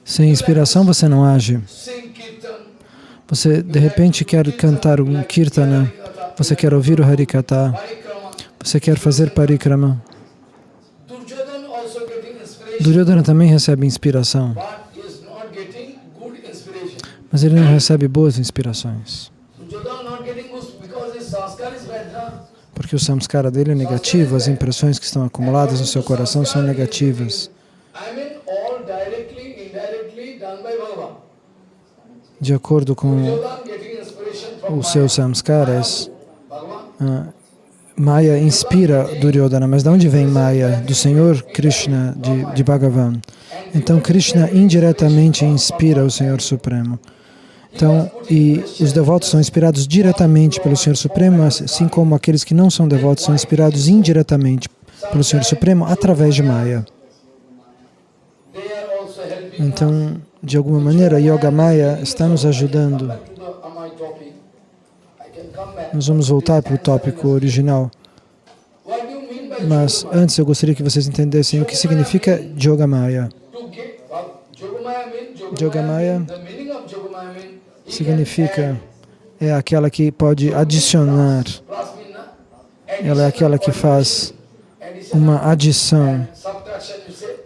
Sem inspiração você não age. Você de repente quer cantar um kirtana, você quer ouvir o Harikatha, você quer fazer parikrama. Duryodhana também recebe inspiração, mas ele não recebe boas inspirações. Porque o samskara dele é negativo, as impressões que estão acumuladas no seu coração são negativas. De acordo com os seus samskaras, Maya inspira Duryodhana, mas de onde vem Maya? Do Senhor Krishna, de Bhagavan. Então Krishna indiretamente inspira o Senhor Supremo. Então, e os devotos são inspirados diretamente pelo Senhor Supremo, assim como aqueles que não são devotos são inspirados indiretamente pelo Senhor Supremo através de Maya. Então, de alguma maneira, Yoga Maya está nos ajudando. Nós vamos voltar para o tópico original. Mas antes eu gostaria que vocês entendessem o que significa Yoga Maya. Yoga Maya significa, é aquela que pode adicionar. Ela é aquela que faz uma adição,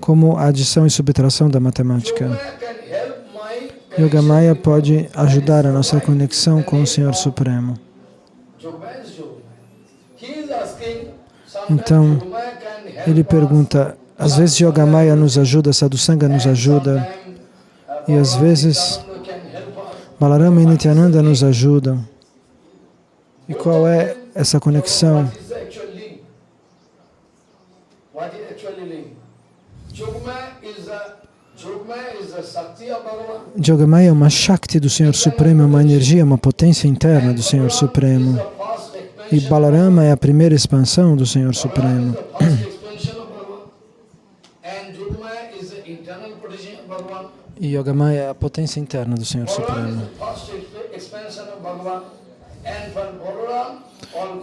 como a adição e subtração da matemática. Yoga Maya pode ajudar a nossa conexão com o Senhor Supremo. Então, ele pergunta, às vezes Yoga Maya nos ajuda, Sadhusanga nos ajuda, e às vezes Balarama e Nityananda nos ajudam. E qual é essa conexão? Yogamaya é uma Shakti do Senhor Supremo, é uma energia, uma potência interna do Senhor Supremo. E Balarama é a primeira expansão do Senhor Supremo. E Yogamaya é a potência interna do Senhor Supremo.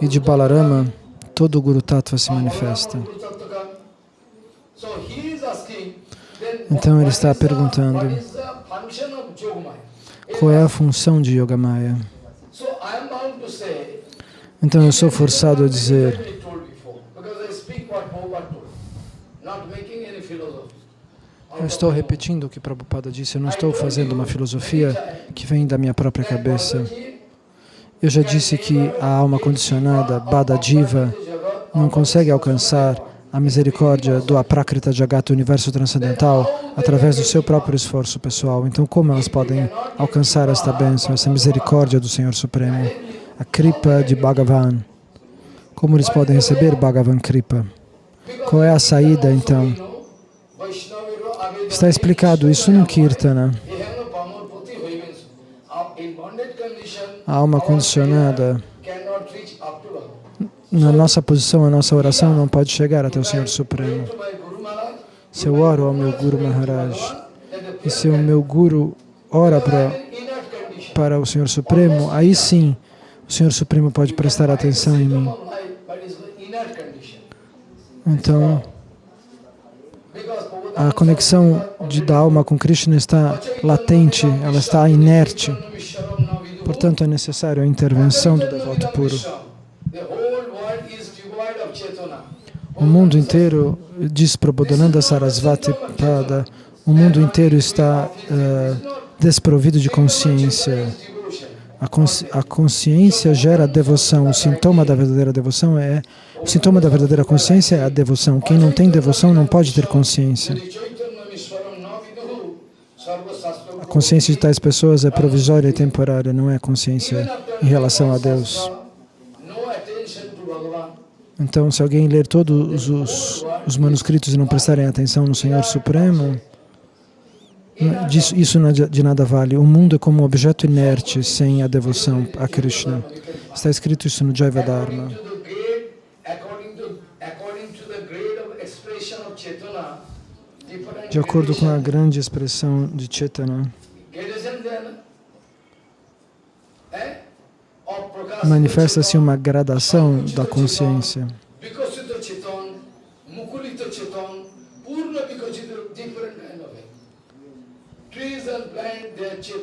E de Balarama, todo o Guru Tattva se manifesta. Então ele está perguntando, qual é a função de Yogamaya? Então eu sou forçado a dizer, eu estou repetindo o que Prabhupada disse, eu não estou fazendo uma filosofia que vem da minha própria cabeça. Eu já disse que a alma condicionada, Bada Jiva, não consegue alcançar a misericórdia do Aprakrita Jagata, universo transcendental, através do seu próprio esforço pessoal. Então, como elas podem alcançar esta bênção, essa misericórdia do Senhor Supremo, a Kripa de Bhagavan? Como eles podem receber Bhagavan Kripa? Qual é a saída, então? Está explicado isso no Kirtana. A alma condicionada, na nossa posição, a nossa oração não pode chegar até o Senhor Supremo. Se eu oro ao meu Guru Maharaj, e se o meu Guru ora para o Senhor Supremo, aí sim o Senhor Supremo pode prestar atenção em mim. Então, a conexão da alma com Krishna está latente, ela está inerte. Portanto, é necessário a intervenção do devoto puro. O mundo inteiro, diz Prabodhananda Sarasvati Pada, o mundo inteiro está desprovido de consciência. A consciência gera devoção. O sintoma da verdadeira devoção o sintoma da verdadeira consciência é a devoção. Quem não tem devoção não pode ter consciência. A consciência de tais pessoas é provisória e temporária, não é consciência em relação a Deus. Então, se alguém ler todos os manuscritos e não prestarem atenção no Senhor Supremo, isso de nada vale. O mundo é como um objeto inerte sem a devoção a Krishna. Está escrito isso no Jaiva Dharma. De acordo com a grande expressão de Chaitanya, manifesta-se uma gradação da consciência.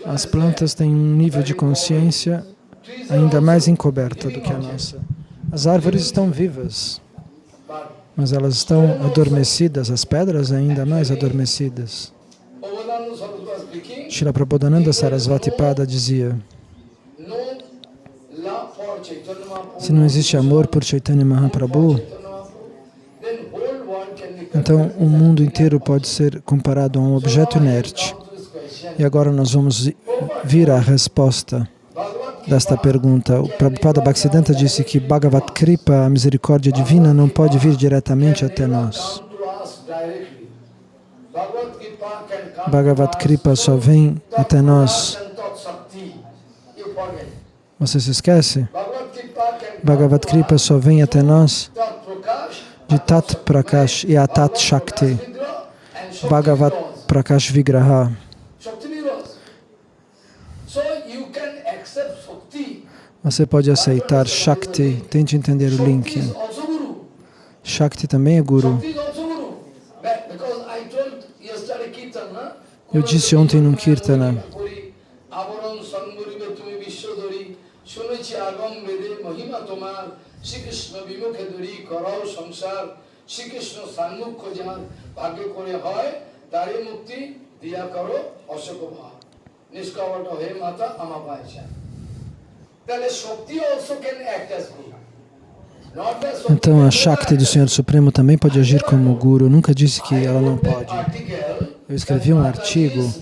As plantas têm um nível de consciência ainda mais encoberta do que a nossa. As árvores estão vivas, mas elas estão adormecidas, as pedras ainda mais adormecidas. Srila Prabodhananda Sarasvati Pada dizia, se não existe amor por Chaitanya Mahaprabhu, então o mundo inteiro pode ser comparado a um objeto inerte. E agora nós vamos vir à resposta desta pergunta. O Prabhupada Bhaktisiddhanta disse que Bhagavat Kripa, a misericórdia divina, não pode vir diretamente até nós. Bhagavat Kripa só vem até nós. Você se esquece? Bhagavat Kripa só vem até nós de Tat Prakash e Atat Shakti. Bhagavat Prakash Vigraha. Você pode aceitar Shakti. Tente entender o link. Shakti também é Guru. Eu disse ontem no Kirtana, então a Shakti do Senhor Supremo também pode agir como Guru. Eu nunca disse que ela não pode. Eu escrevi um artigo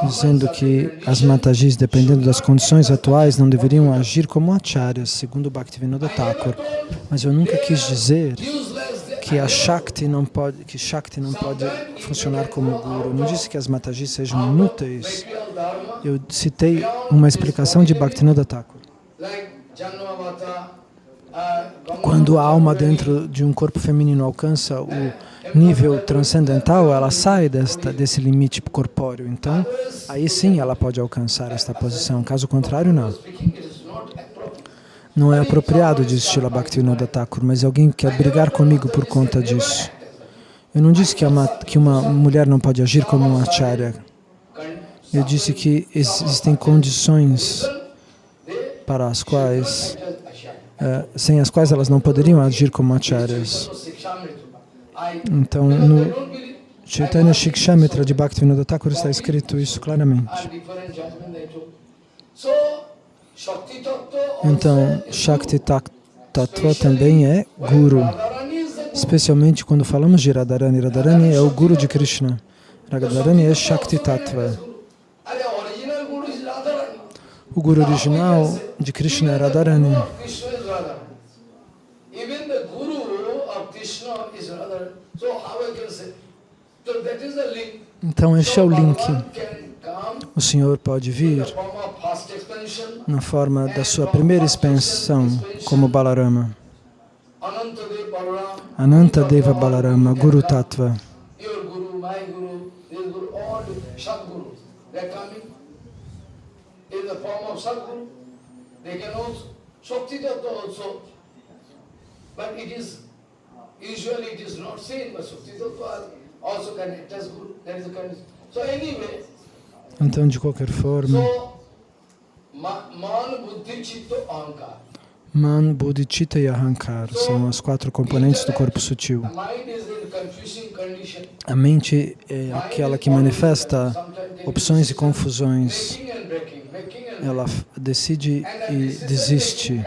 dizendo que as Matajis, dependendo das condições atuais, não deveriam agir como acharyas, segundo Bhaktivinoda Thakur. Mas eu nunca quis dizer que a Shakti não pode, funcionar como Guru. Eu não disse que as Matajis sejam inúteis. Eu citei uma explicação de Bhaktivinoda Thakur. Quando a alma dentro de um corpo feminino alcança o nível transcendental, ela sai desse limite corpóreo. Então, aí sim ela pode alcançar esta posição. Caso contrário, não. Não é apropriado, diz Srila Bhaktivinoda Thakur, mas alguém quer brigar comigo por conta disso. Eu não disse que uma mulher não pode agir como um acharya. Eu disse que existem condições para as quais, sem as quais elas não poderiam agir como acharyas. Então, no Chaitanya Shikshamitra de Bhaktivinoda Thakur está escrito isso claramente. Então, Shakti Tattva também é Guru. Especialmente quando falamos de Radharani. Radharani é o Guru de Krishna. Radharani é Shakti Tattva. O Guru original de Krishna é Radharani. Então este é o link. O Senhor pode vir na forma da sua primeira expansão como Balarama. Anantadeva Balarama, Guru Tattva.
Usually it is not seen, but Shakti Tattva also can act as Guru. That is the condition. So anyway,
então, de qualquer forma, Man, Buddhi, Chitta e Ahankar são as 4 componentes do corpo sutil. A mente é aquela que manifesta opções e confusões. Ela decide e desiste.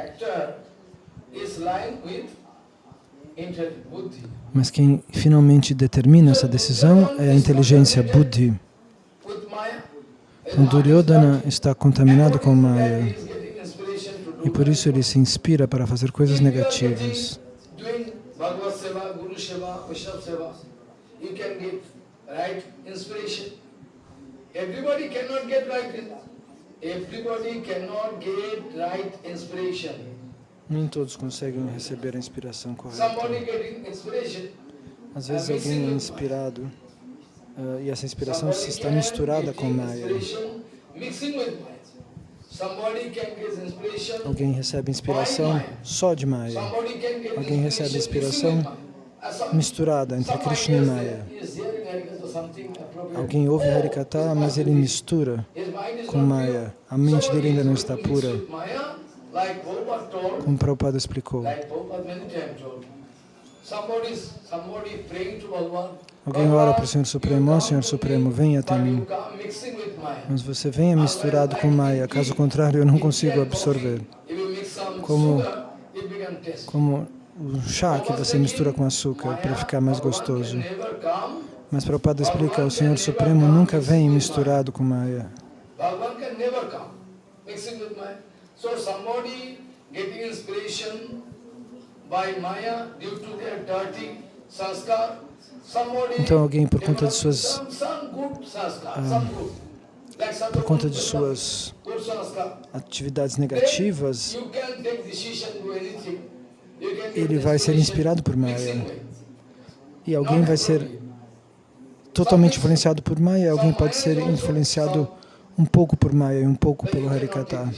Mas quem finalmente determina essa decisão é a inteligência Buddhi. Então, Duryodhana está contaminado com Maya e por isso ele se inspira para fazer coisas negativas. Nem todos conseguem receber a inspiração correta. Às vezes alguém é inspirado e essa inspiração se está misturada com Maya. Alguém recebe inspiração só de Maya. Alguém recebe inspiração misturada entre Krishna e Maya. Alguém ouve Harikatha, mas ele mistura com Maya. A mente dele ainda não está pura. Como Prabhupada explicou. Alguém ora para o Senhor Supremo, ó Senhor Supremo, venha até mim. Mas você venha misturado com Maya, caso contrário eu não consigo absorver. Como o chá que você mistura com açúcar para ficar mais gostoso. Mas Prabhupada explica, o Senhor Supremo nunca vem misturado com Maya. So somebody getting inspiration by Maya due to their dirty sanskar. Então alguém por conta de suas atividades negativas, ele vai ser inspirado por Maya. E alguém vai ser totalmente influenciado por Maya, alguém pode ser influenciado um pouco por Maya e um pouco pelo Harikatha.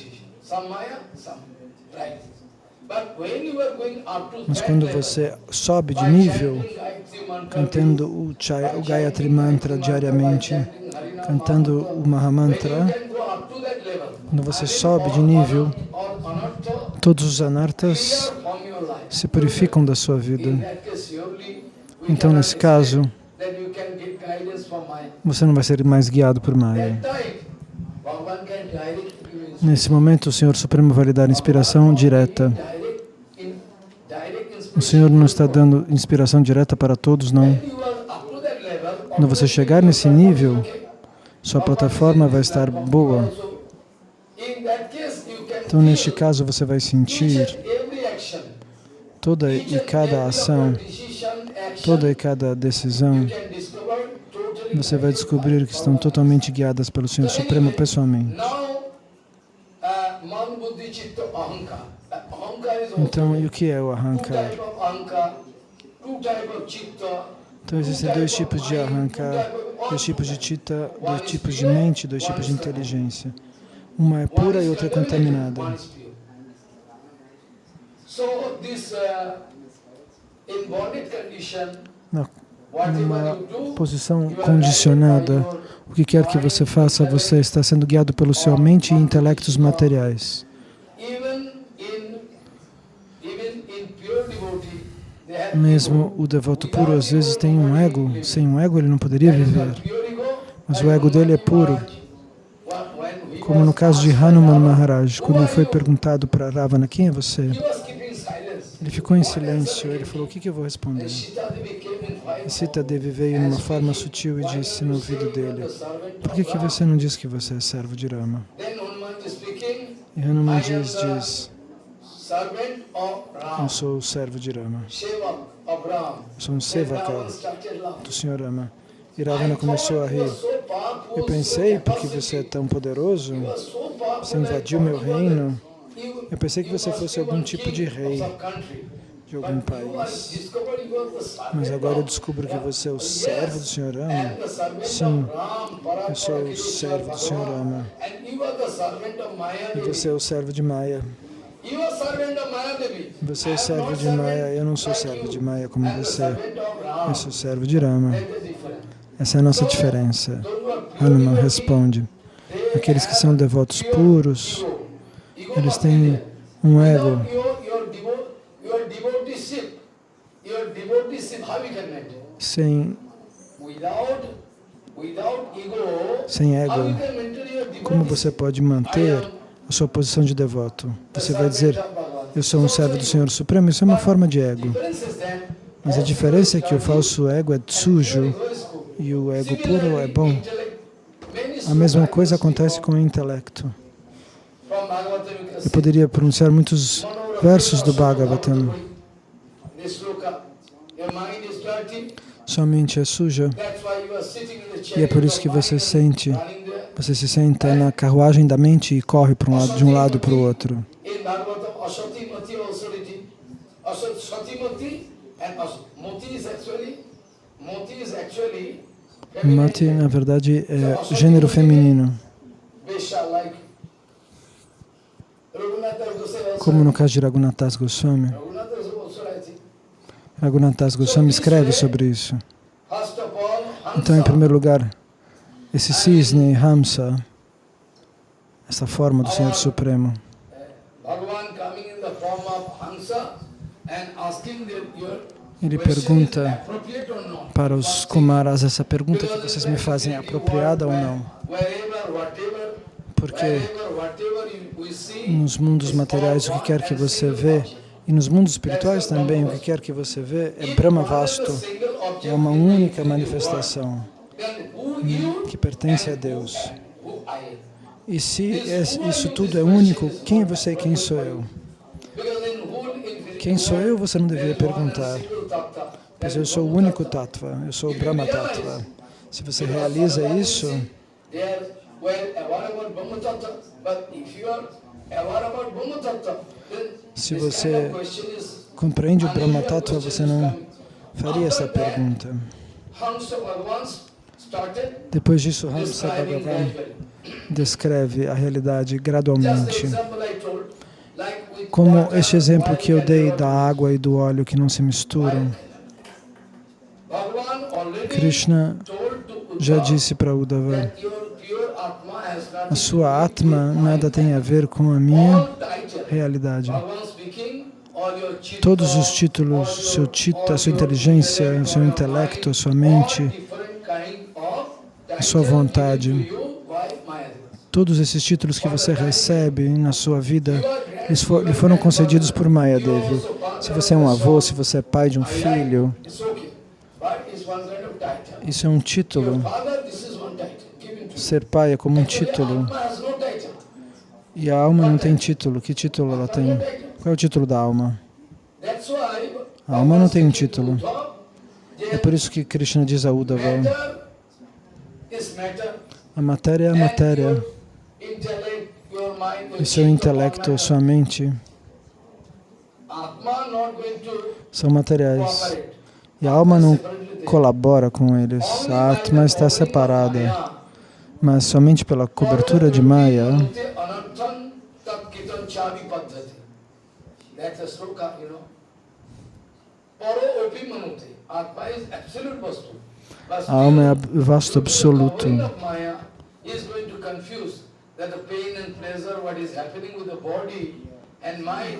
Mas quando você sobe de nível, cantando o Gayatri Mantra diariamente, cantando o Mahamantra, quando você sobe de nível, todos os anartas se purificam da sua vida. Então, nesse caso, você não vai ser mais guiado por Maya. Nesse momento, o Senhor Supremo vai lhe dar inspiração direta. O Senhor não está dando inspiração direta para todos, não. Quando você chegar nesse nível, sua plataforma vai estar boa. Então, neste caso, você vai sentir toda e cada ação, toda e cada decisão, você vai descobrir que estão totalmente guiadas pelo Senhor Supremo pessoalmente. Então, e o que é o Ahankar? Então, existem 2 tipos de Ahankar, 2 tipos de Chitta, 2 tipos de mente, 2 tipos de inteligência. Uma é pura e outra é contaminada. Numa posição condicionada, o que quer que você faça, você está sendo guiado pela sua mente e intelectos materiais. Mesmo o devoto puro às vezes tem um ego. Sem um ego ele não poderia viver. Mas o ego dele é puro. Como no caso de Hanuman Maharaj, quando ele foi perguntado para Ravana, quem é você? Ele ficou em silêncio. Ele falou, o que eu vou responder? E Sita Devi veio numa forma sutil e disse no ouvido dele, por que você não diz que você é servo de Rama? E Hanuman diz, eu sou o servo de Rama. Eu sou um sevaka do Senhor Rama. E Ravana começou a rir. Eu pensei, porque você é tão poderoso, você invadiu meu reino, eu pensei que você fosse algum tipo de rei de algum país. Mas agora eu descubro que você é o servo do Senhor Rama. Sim, eu sou o servo do Senhor Rama. E você é o servo de Maya. Você é servo de Maya, eu não sou servo de Maya como você. Eu sou servo de Rama. Essa é a nossa diferença. Hanuman responde. Aqueles que são devotos puros, eles têm um ego. Sem ego, como você pode manter a sua posição de devoto? Você vai dizer, eu sou um servo do Senhor Supremo, isso é uma forma de ego. Mas a diferença é que o falso ego é sujo e o ego puro é bom. A mesma coisa acontece com o intelecto. Eu poderia pronunciar muitos versos do Bhagavatam. Sua mente é suja e é por isso que você se senta na carruagem da mente e corre de um lado para o outro. Mati, na verdade, é gênero feminino. Como no caso de Raghunath Goswami. Raghunath Goswami escreve sobre isso. Então, em primeiro lugar, esse cisne, Hamsa, essa forma do Senhor Supremo. Ele pergunta para os Kumaras, essa pergunta que vocês me fazem é apropriada ou não? Porque nos mundos materiais, o que quer que você vê, e nos mundos espirituais também, o que quer que você vê, é Brahma vasto, é uma única manifestação que pertence a Deus. E se isso tudo é único, quem é você e quem sou eu? Quem sou eu, você não deveria perguntar, pois eu sou o único Tattva, eu sou o Brahma Tattva. Se você realiza isso, se você compreende o Brahma Tattva, você não faria essa pergunta. Depois disso, Hamsa Bhagavan descreve a realidade gradualmente. Como este exemplo que eu dei da água e do óleo que não se misturam. Krishna já disse para Uddhava, a sua Atma nada tem a ver com a minha realidade. Todos os títulos, a sua inteligência, o seu intelecto, a sua mente, a sua vontade, todos esses títulos que você recebe na sua vida, eles foram concedidos por Mayadevi. Se você é um avô, se você é pai de um filho, isso é um título. Ser pai é como um título. E a alma não tem título. Que título ela tem? Qual é o título da alma? A alma não tem um título. É por isso que Krishna diz a Uddhava, a matéria é a matéria. E seu intelecto, sua mente, são materiais. E a alma não colabora com eles. A Atma está separada. Mas somente pela cobertura de Maya,
That's a sloka, you know. Paro opi manute. Atma is absolute vastu. But
A alma é
still,
vasto
due to the
absoluto.
covering of Maya is going to confuse that the pain and pleasure, what is happening with the body and mind.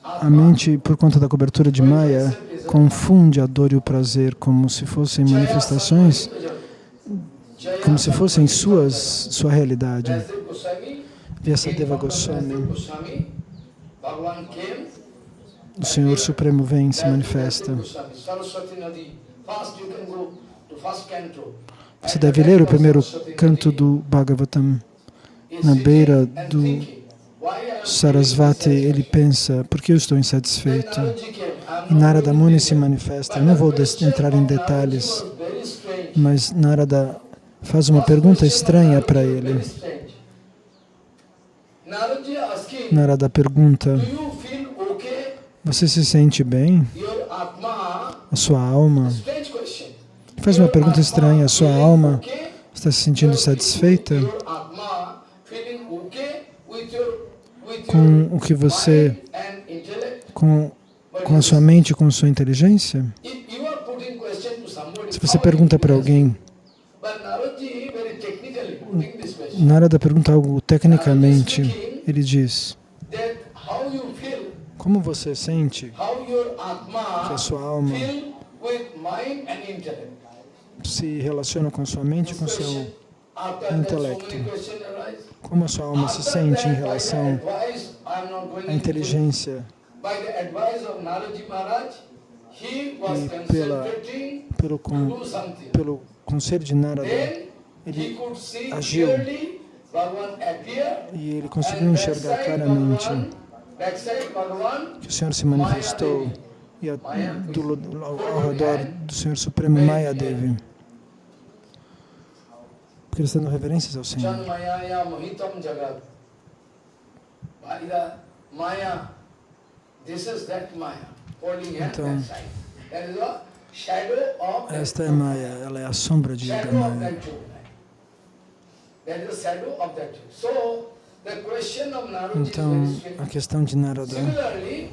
A mente, por conta da cobertura de Maya, confunde a dor e o prazer como se fossem manifestações, como se fossem sua realidade.
Vyasadeva Goswami,
Vyasadeva Goswami,
Bhagavan came,
o Senhor Supremo vem e se manifesta.
Saraswati Nadi. First you can go to first canto.
Você deve ler o primeiro canto do Bhagavatam. Na beira do Sarasvati, ele pensa, por que eu estou insatisfeito? E Narada Muni se manifesta. Eu não vou entrar em detalhes, mas Narada faz uma pergunta estranha para ele. Narada pergunta, você se sente bem? A sua alma? Faz uma pergunta estranha, a sua alma está se sentindo satisfeita com o que você, com a sua mente, com a sua inteligência? Se você pergunta para alguém, Narada pergunta algo tecnicamente, ele diz, como você sente que a sua alma se relaciona com a sua mente e com o seu intelecto? Como a sua alma se sente em relação à inteligência? E pelo conselho de Narada, ele agiu e ele conseguiu enxergar claramente que o Senhor se manifestou e ao redor do Senhor Supremo Mayadevi. Porque ele está dando reverências ao Senhor. Então, esta é Maya, ela é a sombra da Maya. Então, a questão de Narada é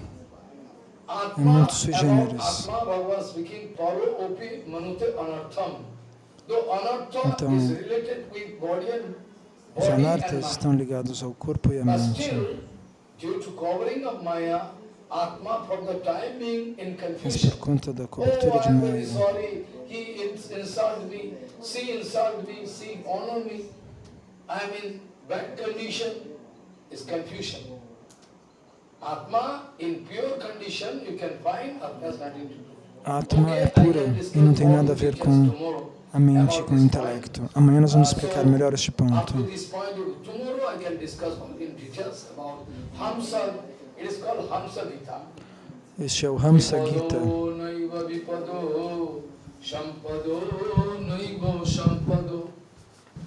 muito sui generis. Então, os anartas estão ligados ao corpo e à mente. Mas por conta da cobertura de Maya,
bad condition is confusion. Atma in pure condition you can find Atma has nothing to do.
A Atma é pura e não tem nada a ver com a mente, com o intelecto. Amanhã nós vamos explicar melhor este ponto.
Tomorrow I can discuss in details about Hamsa. It is called Hamsa Gita.
Este é o Hamsa Gita.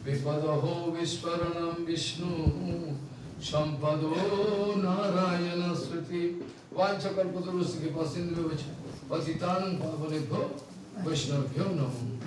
Vipadaho Vishwaranam Vishnu Sampado Narayana Sriti Vanchakalpatarusiki Pasindra Vacha Patitanam Pavanebho Vaishnavbhyo Namo.